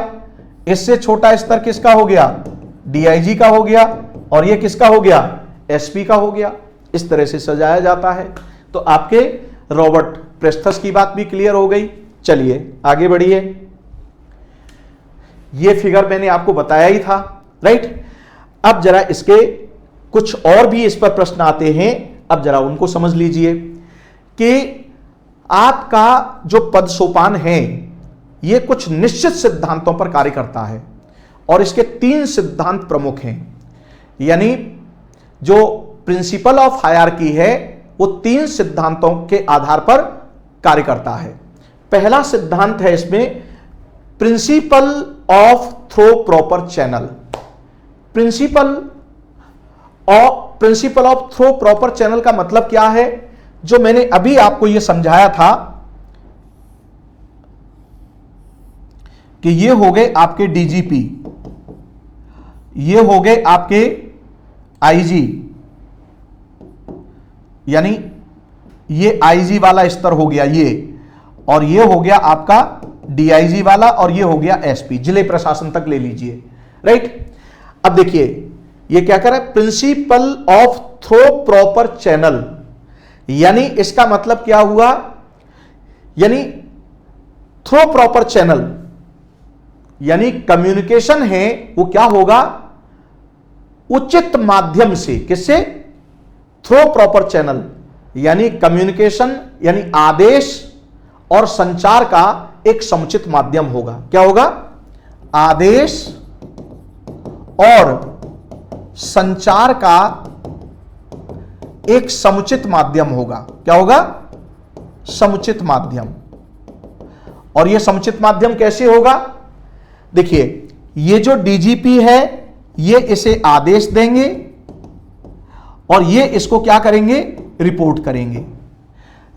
[SPEAKER 1] इससे छोटा स्तर किसका हो गया? डीआईजी का हो गया। और ये किसका हो गया? एसपी का हो गया। इस तरह से सजाया जाता है। तो आपके रॉबर्ट प्रेस्थस की बात भी क्लियर हो गई। चलिए आगे बढ़िए। ये फिगर मैंने आपको बताया ही था। राइट, अब जरा इसके कुछ और भी इस पर प्रश्न आते हैं। अब जरा उनको समझ लीजिए कि आपका जो पद सोपान है ये कुछ निश्चित सिद्धांतों पर कार्य करता है और इसके 3 सिद्धांत प्रमुख हैं। यानी जो प्रिंसिपल ऑफ हायरार्की है वो 3 सिद्धांतों के आधार पर कार्य करता है। पहला सिद्धांत है इसमें principle of through proper channel. Principle of through proper channel का मतलब क्या है? जो मैंने अभी आपको यह समझाया था कि ये हो गए आपके डीजीपी, ये हो गए आपके आईजी, यानी ये आईजी वाला स्तर हो गया ये, और ये हो गया आपका डीआईजी वाला, और ये हो गया एसपी, जिले प्रशासन तक ले लीजिए। राइट, अब देखिए ये क्या कर रहा है? Principle of through proper channel, यानी इसका मतलब क्या हुआ? यानी थ्रो प्रॉपर चैनल यानी कम्युनिकेशन है वो क्या होगा? उचित माध्यम से। किससे? थ्रो प्रॉपर चैनल यानी कम्युनिकेशन यानी आदेश और संचार का एक समुचित माध्यम होगा। क्या होगा? आदेश और संचार का एक समुचित माध्यम होगा। क्या होगा? समुचित माध्यम। और यह समुचित माध्यम कैसे होगा? देखिए ये जो डीजीपी है ये इसे आदेश देंगे और ये इसको क्या करेंगे? रिपोर्ट करेंगे।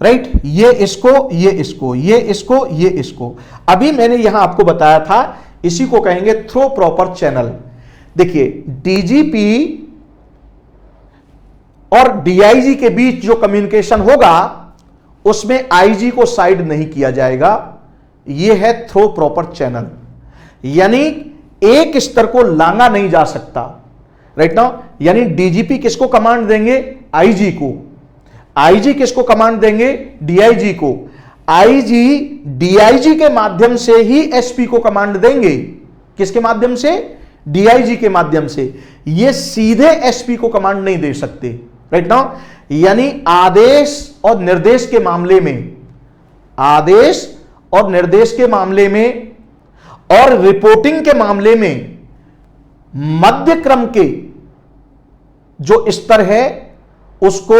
[SPEAKER 1] राइट, ये इसको, ये इसको, ये इसको, ये इसको। अभी मैंने यहां आपको बताया था, इसी को कहेंगे थ्रो प्रॉपर चैनल। देखिए डीजीपी और डीआईजी के बीच जो कम्युनिकेशन होगा उसमें आईजी को साइड नहीं किया जाएगा। यह है थ्रो प्रॉपर चैनल, यानी एक स्तर को लांगा नहीं जा सकता। राइट नाउ, यानी डीजीपी किसको कमांड देंगे? आईजी को। आईजी किसको कमांड देंगे? डीआईजी को। आईजी डीआईजी के माध्यम से ही एसपी को कमांड देंगे। किसके माध्यम से? डीआईजी के माध्यम से। ये सीधे एसपी को कमांड नहीं दे सकते। राइट नाउ, यानी आदेश और निर्देश के मामले में, आदेश और निर्देश के मामले में और रिपोर्टिंग के मामले में मध्य क्रम के जो स्तर है उसको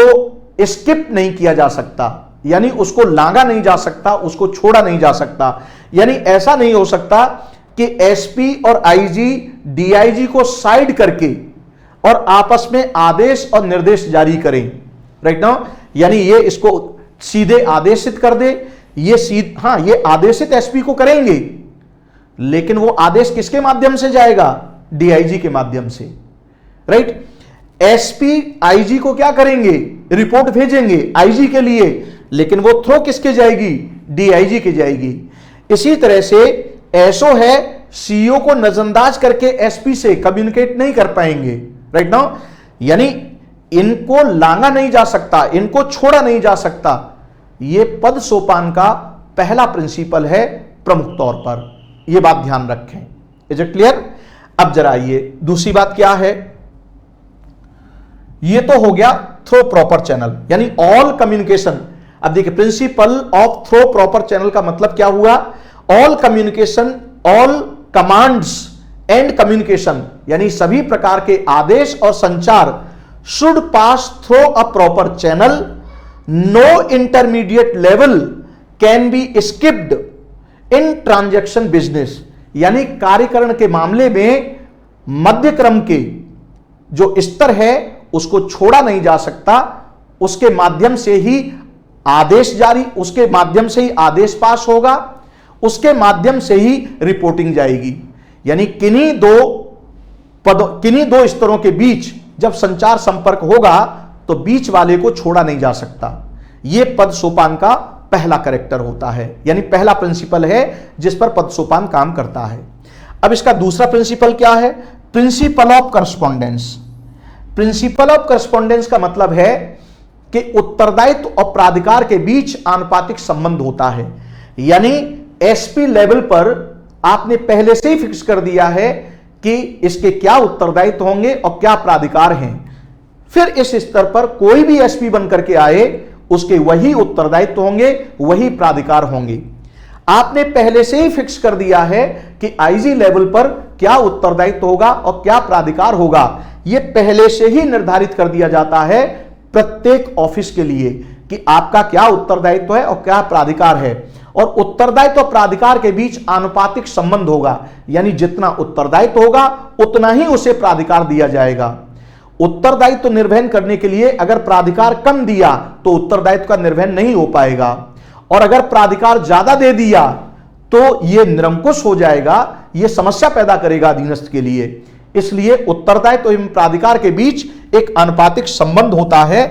[SPEAKER 1] स्किप नहीं किया जा सकता, यानी उसको लांगा नहीं जा सकता, उसको छोड़ा नहीं जा सकता। यानी ऐसा नहीं हो सकता कि एसपी और आईजी डीआईजी को साइड करके और आपस में आदेश और निर्देश जारी करें। राइट नाउ, यानी ये इसको सीधे आदेशित कर दे, ये आदेशित एसपी को करेंगे, लेकिन वो आदेश किसके माध्यम से जाएगा? डीआईजी के माध्यम से, राइट। एसपी आईजी को क्या करेंगे? रिपोर्ट भेजेंगे आईजी के लिए, लेकिन वो थ्रो किसके जाएगी? डीआईजी के जाएगी। इसी तरह से एसओ है, सीईओ को नजरअंदाज करके एसपी से कम्युनिकेट नहीं कर पाएंगे, राइट नाउ। यानी इनको लांगा नहीं जा सकता, इनको छोड़ा नहीं जा सकता। यह पद सोपान का पहला प्रिंसिपल है प्रमुख तौर पर, यह बात ध्यान रखें। Is it clear? अब जरा आइए दूसरी बात क्या है। यह तो हो गया थ्रो प्रॉपर चैनल, यानी ऑल कम्युनिकेशन। अब देखिए principle of through proper channel का मतलब क्या हुआ? All communication, all commands and communication, यानी सभी प्रकार के आदेश और संचार should pass through a proper channel, no intermediate level can be skipped in transaction business. यानी कार्यकरण के मामले में मध्य क्रम के जो स्तर है उसको छोड़ा नहीं जा सकता, उसके माध्यम से ही आदेश जारी, उसके माध्यम से ही आदेश पास होगा, उसके माध्यम से ही रिपोर्टिंग जाएगी। यानी किन्हीं दो स्तरों के बीच जब संचार संपर्क होगा तो बीच वाले को छोड़ा नहीं जा सकता। यह पद सोपान का पहला कैरेक्टर होता है, यानी पहला प्रिंसिपल है जिस पर पद सोपान काम करता है। अब इसका दूसरा प्रिंसिपल क्या है? Principle of correspondence. Principle of correspondence का मतलब है कि उत्तरदायित्व और प्राधिकार के बीच आनुपातिक संबंध होता है। यानी एसपी लेवल पर आपने पहले से ही फिक्स कर दिया है कि इसके क्या उत्तरदायित्व होंगे और क्या प्राधिकार हैं। फिर इस स्तर पर कोई भी एसपी बनकर के आए उसके वही उत्तरदायित्व होंगे, वही प्राधिकार होंगे। आपने पहले से ही फिक्स कर दिया है कि आईजी लेवल पर क्या उत्तरदायित्व होगा और क्या प्राधिकार होगा। यह पहले से ही निर्धारित कर दिया जाता है प्रत्येक ऑफिस के लिए कि आपका क्या उत्तरदायित्व है और क्या प्राधिकार है। और उत्तरदायित्व और प्राधिकार के बीच आनुपातिक संबंध होगा, यानी जितना उत्तरदायित्व होगा उतना ही उसे प्राधिकार दिया जाएगा। उत्तरदायित्व निर्वहन करने के लिए अगर प्राधिकार कम दिया तो उत्तरदायित्व का निर्वहन नहीं हो पाएगा, और अगर प्राधिकार ज्यादा दे दिया तो यह निरंकुश हो जाएगा, यह समस्या पैदा करेगा अधीनस्थ के लिए। इसलिए उत्तरदायित्व एवं प्राधिकार के बीच एक आनुपातिक संबंध होता है।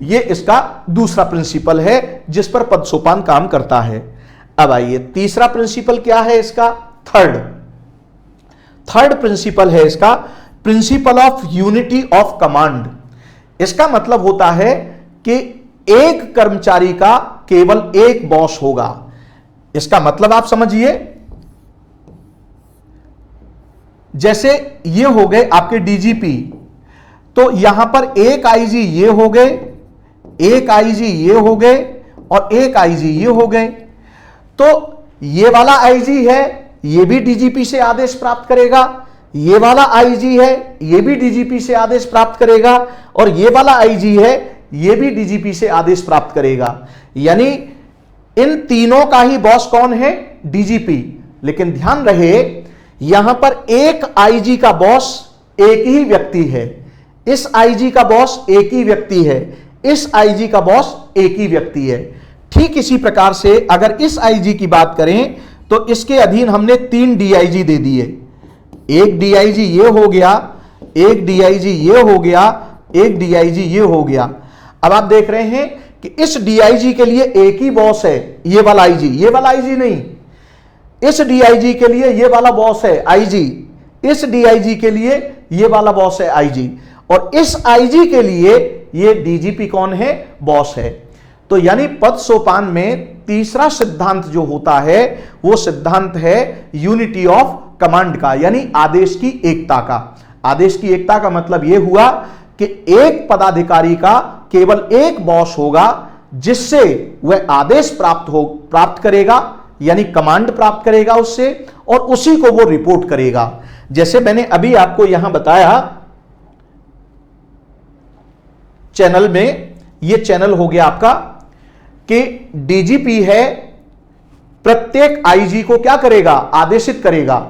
[SPEAKER 1] यह इसका दूसरा प्रिंसिपल है जिस पर पद सोपान काम करता है। अब आइए तीसरा प्रिंसिपल क्या है इसका? थर्ड प्रिंसिपल है इसका principle of unity of command. इसका मतलब होता है कि एक कर्मचारी का केवल एक बॉस होगा। इसका मतलब आप समझिए, जैसे ये हो गए आपके डीजीपी, तो यहां पर एक आईजी ये हो गए, एक आईजी ये हो गए और एक आईजी ये हो गए। तो ये वाला आईजी है, ये भी डीजीपी से आदेश प्राप्त करेगा, ये वाला आईजी है, ये भी डीजीपी से आदेश प्राप्त करेगा, और ये वाला आईजी है, ये भी डीजीपी से आदेश प्राप्त करेगा। यानी इन तीनों का ही बॉस कौन है? डीजीपी। लेकिन ध्यान रहे यहां पर एक आईजी का बॉस एक ही व्यक्ति है, इस आईजी का बॉस एक ही व्यक्ति है, इस आईजी का बॉस एक ही व्यक्ति है। ठीक इसी प्रकार से अगर इस आईजी की बात करें तो इसके अधीन हमने 3 डीआईजी दे दिए। एक डीआईजी ये हो गया, एक डीआईजी ये हो गया, एक डीआईजी ये हो गया। अब आप देख रहे हैं कि इस डीआईजी के लिए एक ही बॉस है, ये वाला आईजी, ये वाला आईजी नहीं। इस डीआईजी के लिए ये वाला बॉस है आईजी, इस डीआईजी के लिए ये वाला बॉस है आईजी, और इस आईजी के लिए ये डीजीपी कौन है? बॉस है। तो यानी पद सोपान में तीसरा सिद्धांत जो होता है वो सिद्धांत है यूनिटी ऑफ कमांड का, यानी आदेश की एकता का। आदेश की एकता का मतलब यह हुआ कि एक पदाधिकारी का केवल एक बॉस होगा जिससे वह आदेश प्राप्त करेगा, यानी कमांड प्राप्त करेगा उससे, और उसी को वो रिपोर्ट करेगा। जैसे मैंने अभी आपको यहां बताया चैनल में, ये चैनल हो गया आपका कि डीजीपी है, प्रत्येक आईजी को क्या करेगा? आदेशित करेगा।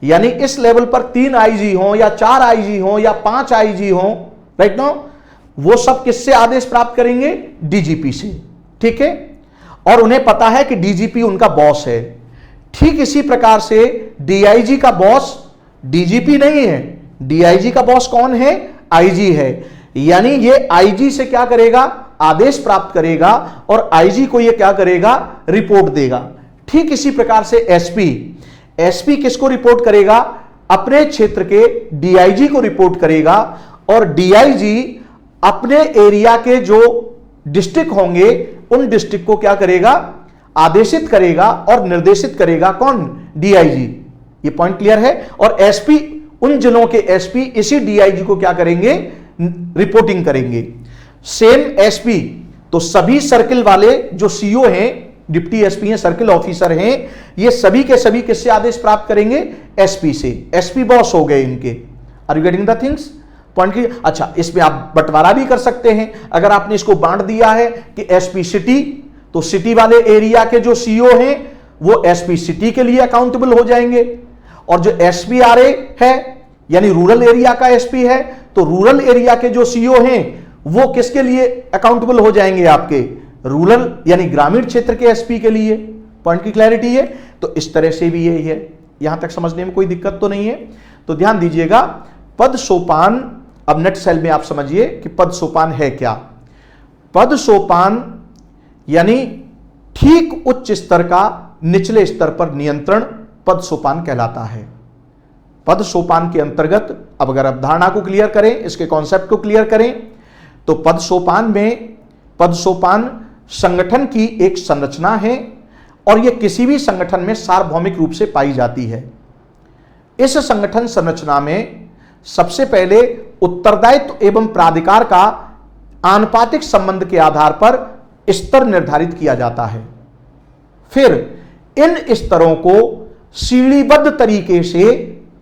[SPEAKER 1] यानी इस लेवल पर 3 आईजी हो या 4 आईजी हो या 5 आईजी हो, राइट नो, वो सब किससे आदेश प्राप्त करेंगे? डीजीपी से। ठीक है, और उन्हें पता है कि डीजीपी उनका बॉस है। ठीक इसी प्रकार से डीआईजी का बॉस डीजीपी नहीं है, डीआईजी का बॉस कौन है? आईजी है। यानी ये आईजी से क्या करेगा? आदेश प्राप्त करेगा और आईजी को ये क्या करेगा? रिपोर्ट देगा। ठीक इसी प्रकार से एसपी, एसपी किसको रिपोर्ट करेगा? अपने क्षेत्र के डीआईजी को रिपोर्ट करेगा, और डीआईजी अपने एरिया के जो डिस्ट्रिक्ट होंगे उन डिस्ट्रिक्ट को क्या करेगा? आदेशित करेगा और निर्देशित करेगा। कौन? डीआईजी। ये पॉइंट क्लियर है। और एसपी, उन जिलों के एसपी इसी डीआईजी को क्या करेंगे? रिपोर्टिंग करेंगे। सेम एसपी, तो सभी सर्किल वाले जो सीओ हैं, डिप्टी एसपी हैं, सर्किल ऑफिसर हैं, ये सभी के सभी किससे आदेश प्राप्त करेंगे? एसपी से। एसपी बॉस हो गए इनके। Are you getting the things? Point की। अच्छा, इसमें आप बंटवारा भी कर सकते हैं। अगर आपने इसको बांट दिया है कि एसपी सिटी, तो सिटी वाले एरिया के जो सीओ हैं वो एसपी सिटी के लिए अकाउंटेबल हो जाएंगे, और जो एसपी आरए है यानी रूरल एरिया का एसपी है, तो रूरल एरिया के जो सीओ हैं वो किसके लिए अकाउंटेबल हो जाएंगे? आपके रूरल यानी ग्रामीण क्षेत्र के एसपी के लिए। पॉइंट की क्लैरिटी है? तो इस तरह से भी यही है। यहां तक समझने में कोई दिक्कत तो नहीं है? तो ध्यान दीजिएगा, पद सोपान, अब नेक्स्ट सेल में आप समझिए कि पद सोपान है क्या। पद सोपान यानी ठीक उच्च स्तर का निचले स्तर पर नियंत्रण पद सोपान कहलाता है। पद सोपान के अंतर्गत, अब अगर अवधारणा को क्लियर करें, इसके कॉन्सेप्ट को क्लियर करें, तो पद सोपान में, पद सोपान संगठन की एक संरचना है और यह किसी भी संगठन में सार्वभौमिक रूप से पाई जाती है। इस संगठन संरचना में सबसे पहले उत्तरदायित्व एवं प्राधिकार का आनुपातिक संबंध के आधार पर स्तर निर्धारित किया जाता है। फिर इन स्तरों को सीढ़ीबद्ध तरीके से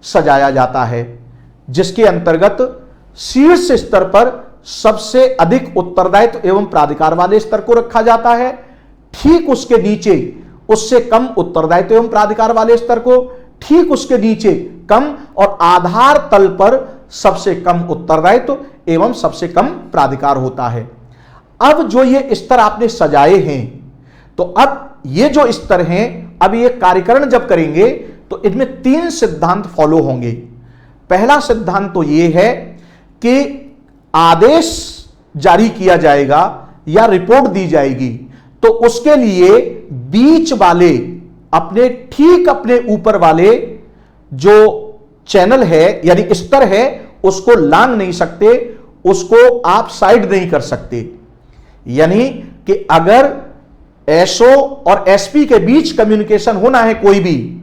[SPEAKER 1] सजाया जाता है, जिसके अंतर्गत शीर्ष स्तर पर सबसे अधिक उत्तरदायित्व एवं प्राधिकार वाले स्तर को रखा जाता है। ठीक उसके नीचे उससे कम उत्तरदायित्व एवं प्राधिकार वाले स्तर को, ठीक उसके नीचे कम, और आधार तल पर सबसे कम उत्तरदायित्व एवं सबसे कम प्राधिकार होता है। अब जो ये स्तर आपने सजाए हैं, तो अब ये जो स्तर हैं, अब ये कार्यकरण जब करेंगे तो इनमें 3 सिद्धांत फॉलो होंगे। पहला सिद्धांत तो ये है कि आदेश जारी किया जाएगा या रिपोर्ट दी जाएगी, तो उसके लिए बीच वाले अपने ठीक अपने ऊपर वाले जो चैनल है यानी स्तर है उसको लांग नहीं सकते, उसको आप साइड नहीं कर सकते। यानी कि अगर एसओ और एसपी के बीच कम्युनिकेशन होना है कोई भी,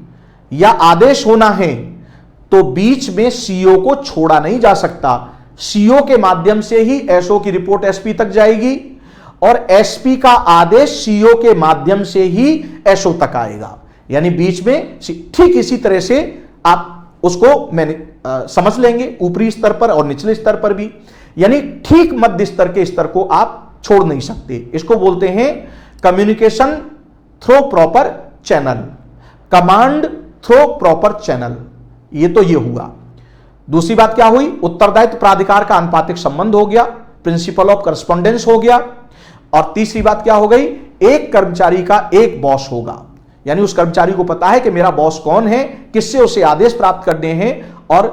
[SPEAKER 1] या आदेश होना है, तो बीच में सीओ को छोड़ा नहीं जा सकता। सीओ के माध्यम से ही एसओ की रिपोर्ट एसपी तक जाएगी और एसपी का आदेश सीओ के माध्यम से ही एसओ तक आएगा। यानी बीच में ठीक इसी तरह से आप उसको मैंने समझ लेंगे, ऊपरी स्तर पर और निचले स्तर पर भी। यानी ठीक मध्य स्तर के स्तर को आप छोड़ नहीं सकते। इसको बोलते हैं communication through proper channel, command through proper channel. ये तो ये हुआ। दूसरी बात क्या हुई? उत्तरदायित्व प्राधिकार का आनुपातिक संबंध हो गया, प्रिंसिपल ऑफ करस्पॉन्डेंस हो गया। और तीसरी बात क्या हो गई? एक कर्मचारी का एक बॉस होगा, यानी उस कर्मचारी को पता है कि मेरा बॉस कौन है, किससे उसे आदेश प्राप्त करने हैं और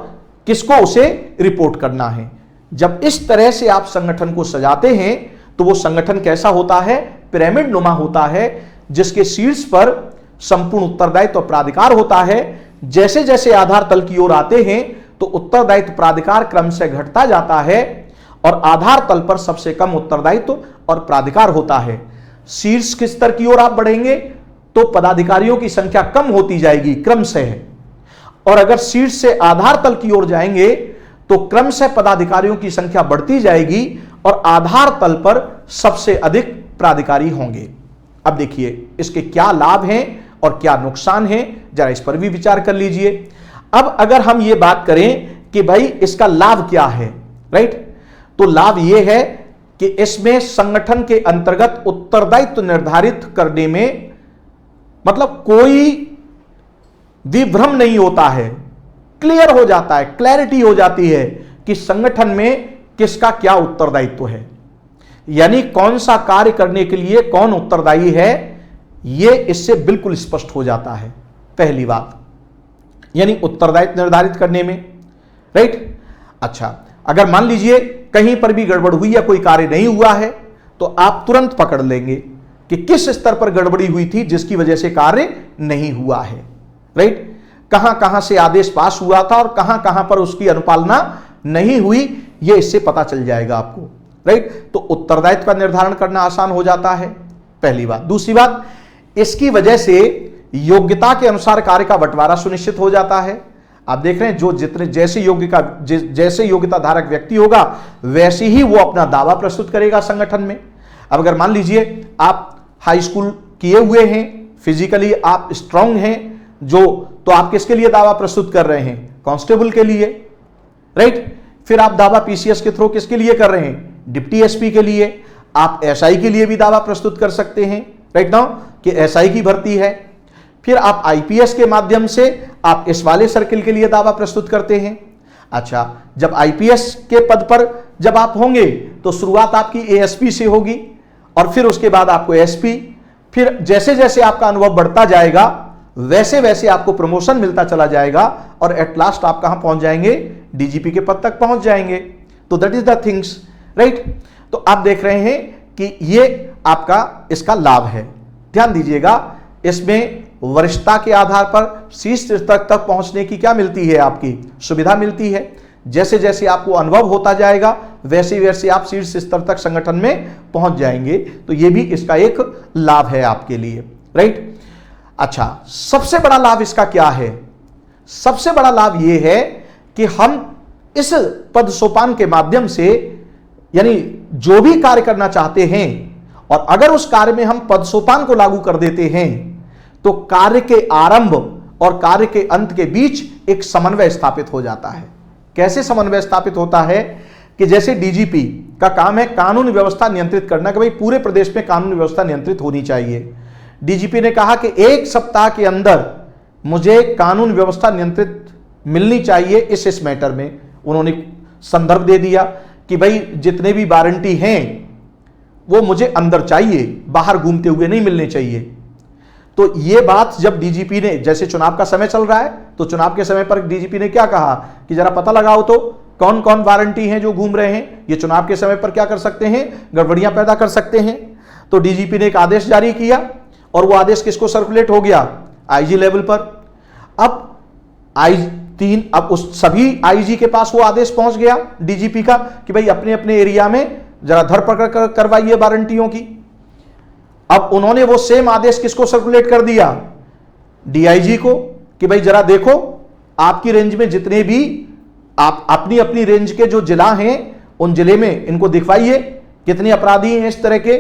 [SPEAKER 1] किसको उसे रिपोर्ट करना है। जब इस तरह से आप संगठन को सजाते हैं तो वो संगठन कैसा होता है? पिरामिड नुमा होता है, जिसके शीर्ष पर संपूर्ण उत्तरदायित्व और प्राधिकार होता है। जैसे जैसे आधार तल की ओर आते हैं तो उत्तरदायित्व प्राधिकार क्रम से घटता जाता है और आधार तल पर सबसे कम उत्तरदायित्व और प्राधिकार होता है। शीर्ष के स्तर की ओर आप बढ़ेंगे तो पदाधिकारियों की संख्या कम होती जाएगी क्रम से, और अगर शीर्ष से आधार तल की ओर जाएंगे तो क्रम से पदाधिकारियों की संख्या बढ़ती जाएगी और आधार तल पर सबसे अधिक प्राधिकारी होंगे। अब देखिए इसके क्या लाभ हैं और क्या नुकसान हैं, जरा इस पर भी विचार कर लीजिए। अब अगर हम ये बात करें कि भाई इसका लाभ क्या है, राइट, तो लाभ ये है कि इसमें संगठन के अंतर्गत उत्तरदायित्व निर्धारित करने में मतलब कोई विभ्रम नहीं होता है, क्लियर हो जाता है, क्लैरिटी हो जाती है कि संगठन में किसका क्या उत्तरदायित्व है, यानी कौन सा कार्य करने के लिए कौन उत्तरदायी है, यह इससे बिल्कुल स्पष्ट हो जाता है। पहली बात, यानी उत्तरदायित्व निर्धारित करने में, राइट। अच्छा, अगर मान लीजिए कहीं पर भी गड़बड़ हुई या कोई कार्य नहीं हुआ है, तो आप तुरंत पकड़ लेंगे कि किस स्तर पर गड़बड़ी हुई थी जिसकी वजह से कार्य नहीं हुआ है, राइट। कहां कहां से आदेश पास हुआ था और कहां कहां पर उसकी अनुपालना नहीं हुई, यह इससे पता चल जाएगा आपको, राइट। तो उत्तरदायित्व का निर्धारण करना आसान हो जाता है, पहली बात। दूसरी बात, इसकी वजह से योग्यता के अनुसार कार्य का बंटवारा सुनिश्चित हो जाता है। आप देख रहे हैं, जो जितने जैसे योग्यता धारक व्यक्ति होगा वैसे ही वो अपना दावा प्रस्तुत करेगा संगठन में। अब अगर मान लीजिए आप हाई स्कूल किए हुए हैं, फिजिकली आप स्ट्रांग हैं, तो आप किसके लिए दावा प्रस्तुत कर रहे हैं? कांस्टेबल के लिए, राइट। फिर आप दावा पीसीएस के थ्रू किसके लिए कर रहे हैं? डिप्टी एसपी के लिए। आप एसआई के लिए भी दावा प्रस्तुत कर सकते हैं, राइट नाउ, कि एसआई की भर्ती है। फिर आप आईपीएस के माध्यम से आप इस वाले सर्किल के लिए दावा प्रस्तुत करते हैं। अच्छा, जब आईपीएस के पद पर जब आप होंगे तो शुरुआत आपकी एएसपी से होगी और फिर उसके बाद आपको एसपी, फिर जैसे जैसे आपका अनुभव बढ़ता जाएगा वैसे वैसे आपको प्रमोशन मिलता चला जाएगा और एट लास्ट आप कहां पहुंच जाएंगे? डीजीपी के पद तक पहुंच जाएंगे। तो that is the things, right. तो आप देख रहे हैं कि ये आपका इसका लाभ है। ध्यान दीजिएगा, इसमें वरिष्ठता के आधार पर शीर्ष स्तर तक पहुंचने की क्या मिलती है? आपकी सुविधा मिलती है। जैसे जैसे आपको अनुभव होता जाएगा वैसे वैसे आप शीर्ष स्तर तक संगठन में पहुंच जाएंगे। तो यह भी इसका एक लाभ है आपके लिए, राइट। अच्छा, सबसे बड़ा लाभ इसका क्या है? सबसे बड़ा लाभ यह है कि हम इस पद सोपान के माध्यम से, यानी जो भी कार्य करना चाहते हैं और अगर उस कार्य में हम पद सोपान को लागू कर देते हैं तो कार्य के आरंभ और कार्य के अंत के बीच एक समन्वय स्थापित हो जाता है। कैसे समन्वय स्थापित होता है? कि जैसे डीजीपी का काम है कानून व्यवस्था नियंत्रित करना, कि भाई पूरे प्रदेश में कानून व्यवस्था नियंत्रित होनी चाहिए। डीजीपी ने कहा कि 1 सप्ताह के अंदर मुझे कानून व्यवस्था नियंत्रित मिलनी चाहिए इस मैटर में। उन्होंने संदर्भ दे दिया कि भाई जितने भी वारंटी हैं वो मुझे अंदर चाहिए, बाहर घूमते हुए नहीं मिलने चाहिए। तो ये बात जब डीजीपी ने, जैसे चुनाव का समय चल रहा है तो चुनाव के समय पर डीजीपी ने क्या कहा कि जरा पता लगाओ तो कौन कौन वारंटी हैं जो घूम रहे हैं, ये चुनाव के समय पर क्या कर सकते हैं? गड़बड़ियां पैदा कर सकते हैं। तो डीजीपी ने एक आदेश जारी किया और वो आदेश किसको सर्कुलेट हो गया? आईजी लेवल पर। अब उस सभी आईजी के पास वो आदेश पहुंच गया डीजीपी का कि भाई अपने अपने एरिया में जरा धरपकड़ करवाइए वारंटियों की। अब उन्होंने वो सेम आदेश किसको सर्कुलेट कर दिया? डीआईजी को, कि भाई जरा देखो आपकी रेंज में जितने भी आप अपनी अपनी रेंज के जो जिला हैं उन जिले में इनको दिखवाइए कितने अपराधी हैं इस तरह के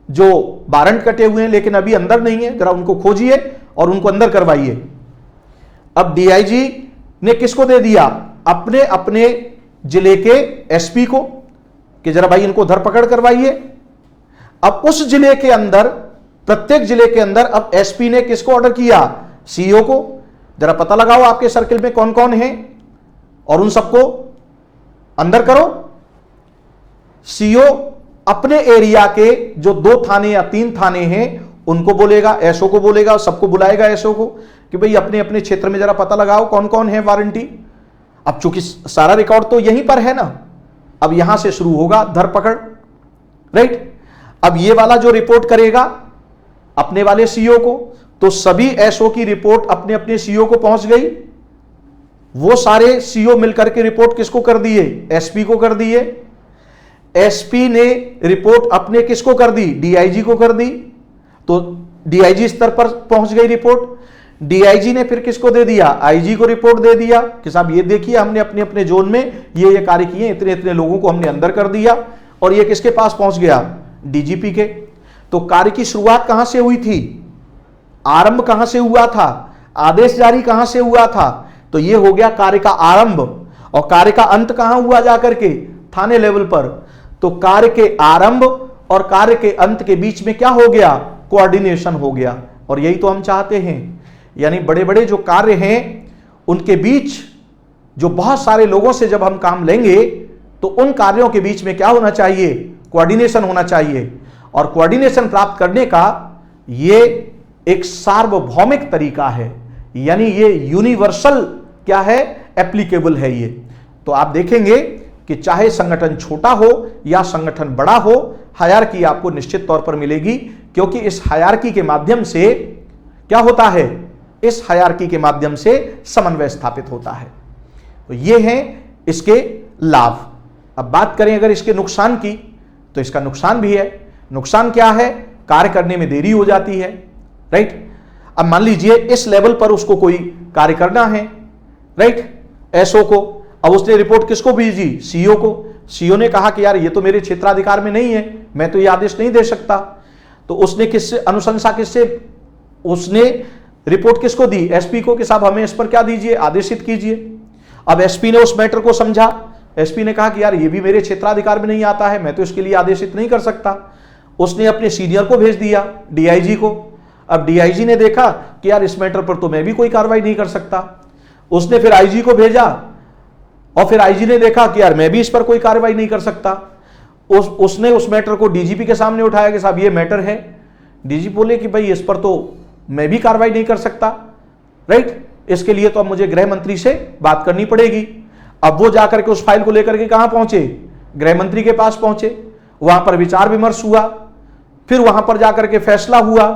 [SPEAKER 1] जो वारंट कटे हुए हैं लेकिन अभी अंदर नहीं है, जरा उनको खोजिए और उनको अंदर करवाइए। अब डीआईजी ने किसको दे दिया? अपने अपने जिले के एसपी को कि जरा भाई इनको धरपकड़ करवाइए। अब उस जिले के अंदर, प्रत्येक जिले के अंदर अब एसपी ने किसको ऑर्डर किया? सीईओ को, जरा पता लगाओ आपके सर्किल में कौन कौन है और उन सबको अंदर करो। सीईओ अपने एरिया के जो 2 थाने या 3 थाने हैं उनको बोलेगा, एसओ को बोलेगा, सबको बुलाएगा एसओ को कि भाई अपने अपने क्षेत्र में जरा पता लगाओ कौन कौन है वारंटी। अब चूंकि सारा रिकॉर्ड तो यहीं पर है ना, अब यहां से शुरू होगा धरपकड़, राइट। अब ये वाला जो रिपोर्ट करेगा अपने वाले सीईओ को, तो सभी एसओ की रिपोर्ट अपने अपने सीईओ को पहुंच गई। वो सारे सीईओ मिलकर के रिपोर्ट किसको कर दिए? एसपी को कर दिए। एसपी ने रिपोर्ट अपने किसको कर दी? डीआईजी को कर दी। तो डीआईजी स्तर पर पहुंच गई रिपोर्ट। डीआईजी ने फिर किसको दे दिया? आईजी को रिपोर्ट दे दिया कि साहब ये देखिए हमने अपने अपने जोन में ये कार्य किए, इतने इतने लोगों को हमने अंदर कर दिया। और ये किसके पास पहुंच गया? डीजीपी के। तो कार्य की शुरुआत कहां से हुई थी? आरंभ कहां से हुआ था? आदेश जारी कहां से हुआ था? तो ये हो गया कार्य का आरंभ। और कार्य का अंत कहां हुआ? जाकर के थाने लेवल पर। तो कार्य के आरंभ और कार्य के अंत के बीच में क्या हो गया? कोऑर्डिनेशन हो गया। और यही तो हम चाहते हैं, यानी बड़े बड़े जो कार्य हैं उनके बीच जो बहुत सारे लोगों से जब हम काम लेंगे तो उन कार्यों के बीच में क्या होना चाहिए? कोऑर्डिनेशन होना चाहिए। और कोऑर्डिनेशन प्राप्त करने का ये एक सार्वभौमिक तरीका है, यानी ये यूनिवर्सल क्या है? एप्लीकेबल है ये। तो आप देखेंगे कि चाहे संगठन छोटा हो या संगठन बड़ा हो, हायरार्की आपको निश्चित तौर पर मिलेगी, क्योंकि इस हायरार्की के माध्यम से क्या होता है? इस हायरार्की के माध्यम से समन्वय स्थापित होता है। तो ये हैं इसके लाभ। अब बात करें अगर इसके नुकसान की, तो इसका नुकसान भी है। नुकसान क्या है? कार्य करने में देरी हो जाती है, राइट। अब मान लीजिए इस लेवल पर उसको कोई कार्य करना है, राइट, एसओ को। अब उसने रिपोर्ट किसको भेजी? सीईओ को। सीईओ ने कहा कि यार ये तो मेरे क्षेत्राधिकार में नहीं है, मैं तो ये आदेश नहीं दे सकता। तो उसने किससे अनुशंसा, किससे उसने रिपोर्ट किसको दी? एसपी को, कि साहब हमें इस पर क्या दीजिए, आदेशित कीजिए। अब एसपी ने उस मैटर को समझा। एसपी ने कहा कि यार ये भी मेरे क्षेत्राधिकार में नहीं आता है, मैं तो इसके लिए आदेशित नहीं कर सकता। उसने अपने सीनियर को भेज दिया, डीआईजी को। अब डीआईजी ने देखा कि यार इस मैटर पर तो मैं भी कोई कार्रवाई नहीं कर सकता। उसने फिर आईजी को भेजा, और फिर आईजी ने देखा कि यार मैं भी इस पर कोई कार्रवाई नहीं कर सकता। उसने उस मैटर को डीजीपी के सामने उठाया कि साहब ये मैटर है। डीजीपी बोले कि भाई इस पर तो मैं भी कार्रवाई नहीं कर सकता, राइट, इसके लिए तो अब मुझे गृह मंत्री से बात करनी पड़ेगी। अब वो जाकर के उस फाइल को लेकर के कहां पहुंचे? गृह मंत्री के पास पहुंचे। वहां पर विचार विमर्श हुआ, फिर वहां पर जाकर के फैसला हुआ,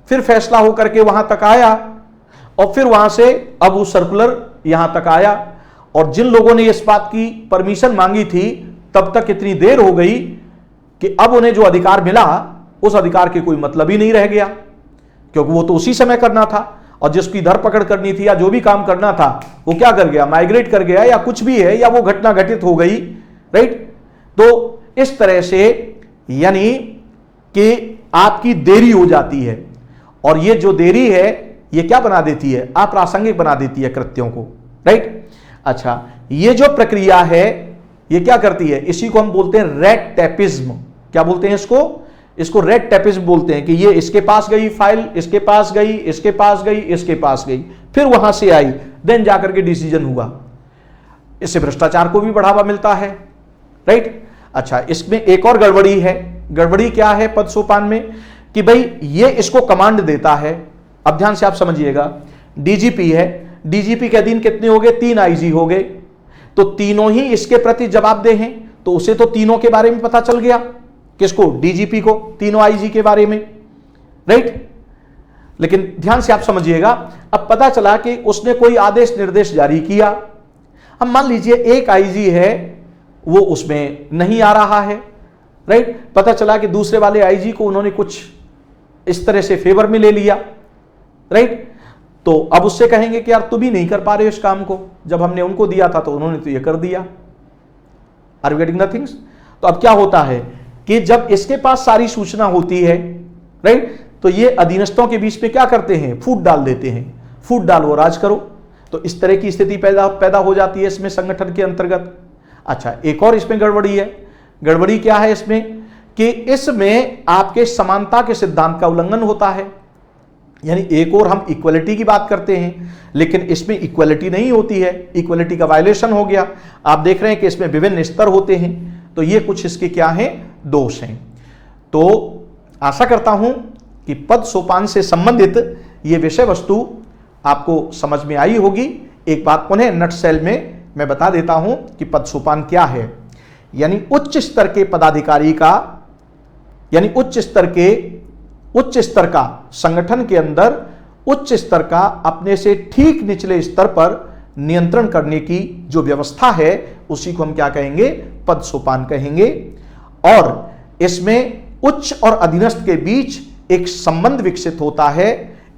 [SPEAKER 1] फिर फैसला होकर के वहां तक आया, और फिर वहां से अब वो सर्कुलर यहां तक आया। और जिन लोगों ने इस बात की परमिशन मांगी थी, तब तक इतनी देर हो गई कि अब उन्हें जो अधिकार मिला, उस अधिकार के कोई मतलब ही नहीं रह गया, क्योंकि वो तो उसी समय करना था। और जिसकी धरपकड़ करनी थी या जो भी काम करना था, वो क्या कर गया? माइग्रेट कर गया, या कुछ भी है, या वो घटना घटित हो गई, राइट। तो इस तरह से यानी कि आपकी देरी हो जाती है, और ये जो देरी है ये क्या बना देती है? अप्रासंगिक बना देती है कृत्यों को, राइट। अच्छा, ये जो प्रक्रिया है ये क्या करती है? इसी को हम बोलते हैं रेड टेपिज्म। क्या बोलते हैं इसको? इसको रेड टेपिज्म बोलते हैं, कि ये इसके पास गई फाइल, इसके पास गई, इसके पास गई, इसके पास गई, फिर वहां से आई, देन जाकर के डिसीजन हुआ। इससे भ्रष्टाचार को भी बढ़ावा मिलता है, राइट। अच्छा, इसमें एक और गड़बड़ी है। गड़बड़ी क्या है पद सोपान में? कि भाई ये इसको कमांड देता है। अब ध्यान से आप समझिएगा, डीजीपी है, डीजीपी के अधीन कितने हो गए? 3 आईजी हो गए। तो तीनों ही इसके प्रति जवाबदेह हैं, तो उसे तो तीनों के बारे में पता चल गया। किसको? डीजीपी को, तीनों आईजी के बारे में, राइट। लेकिन ध्यान से आप समझिएगा, अब पता चला कि उसने कोई आदेश निर्देश जारी किया। अब मान लीजिए एक आईजी है, वो उसमें नहीं आ रहा है, राइट। पता चला कि दूसरे वाले आईजी को उन्होंने कुछ इस तरह से फेवर में ले लिया, राइट। तो अब उससे कहेंगे कि यार तुम भी नहीं कर पा रहे हो इस काम को, जब हमने उनको दिया था तो उन्होंने तो ये कर दिया। Are you getting the things? तो अब क्या होता है कि जब इसके पास सारी सूचना होती है, राइट, तो ये अधीनस्थों के बीच में क्या करते हैं? फूट डाल देते हैं, फूट डालो राज करो। तो इस तरह की स्थिति पैदा हो जाती है इसमें संगठन के अंतर्गत। अच्छा, एक और इसमें गड़बड़ी है। गड़बड़ी क्या है इसमें? कि इसमें आपके समानता के सिद्धांत का उल्लंघन होता है। यानी एक और हम इक्वलिटी की बात करते हैं, लेकिन इसमें इक्वलिटी नहीं होती है, इक्वलिटी का वायलेशन हो गया। आप देख रहे हैं कि इसमें विभिन्न स्तर होते हैं, तो ये कुछ इसके क्या हैं? दोष हैं। तो आशा करता हूं कि पद सोपान से संबंधित ये विषय वस्तु आपको समझ में आई होगी। एक बात पुनः नटसेल में मैं बता देता हूं कि पद सोपान क्या है। यानी उच्च स्तर के पदाधिकारी का, यानी उच्च स्तर का संगठन के अंदर उच्च स्तर का अपने से ठीक निचले स्तर पर नियंत्रण करने की जो व्यवस्था है, उसी को हम क्या कहेंगे? पद सोपान कहेंगे। और इसमें उच्च और अधीनस्थ के बीच एक संबंध विकसित होता है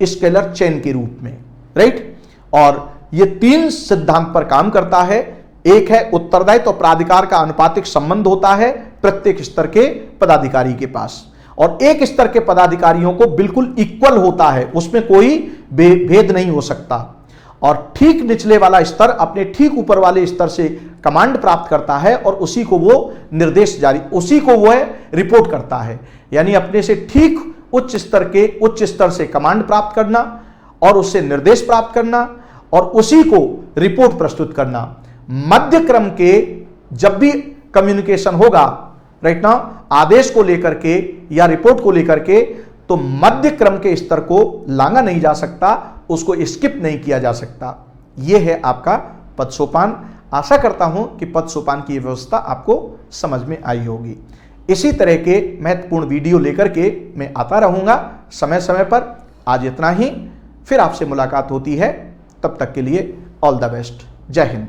[SPEAKER 1] स्केलर चेन के रूप में, राइट। और ये 3 सिद्धांत पर काम करता है। एक है उत्तरदायित्व और प्राधिकार का अनुपातिक संबंध होता है प्रत्येक स्तर के पदाधिकारी के पास, और एक स्तर के पदाधिकारियों को बिल्कुल इक्वल होता है, उसमें कोई भेद नहीं हो सकता। और ठीक निचले वाला स्तर अपने ठीक ऊपर वाले स्तर से कमांड प्राप्त करता है, और उसी को वो निर्देश जारी, उसी को वो रिपोर्ट करता है। यानी अपने से ठीक उच्च स्तर से कमांड प्राप्त करना, और उससे निर्देश प्राप्त करना, और उसी को रिपोर्ट प्रस्तुत करना। मध्य क्रम के जब भी कम्युनिकेशन होगा राइट नाउ आदेश को लेकर के या रिपोर्ट को लेकर के, तो मध्य क्रम के स्तर को लांगा नहीं जा सकता, उसको स्किप नहीं किया जा सकता। यह है आपका पद सोपान। आशा करता हूं कि पद सोपान की व्यवस्था आपको समझ में आई होगी। इसी तरह के महत्वपूर्ण वीडियो लेकर के मैं आता रहूंगा समय समय पर। आज इतना ही, फिर आपसे मुलाकात होती है, तब तक के लिए ऑल द बेस्ट। जय हिंद।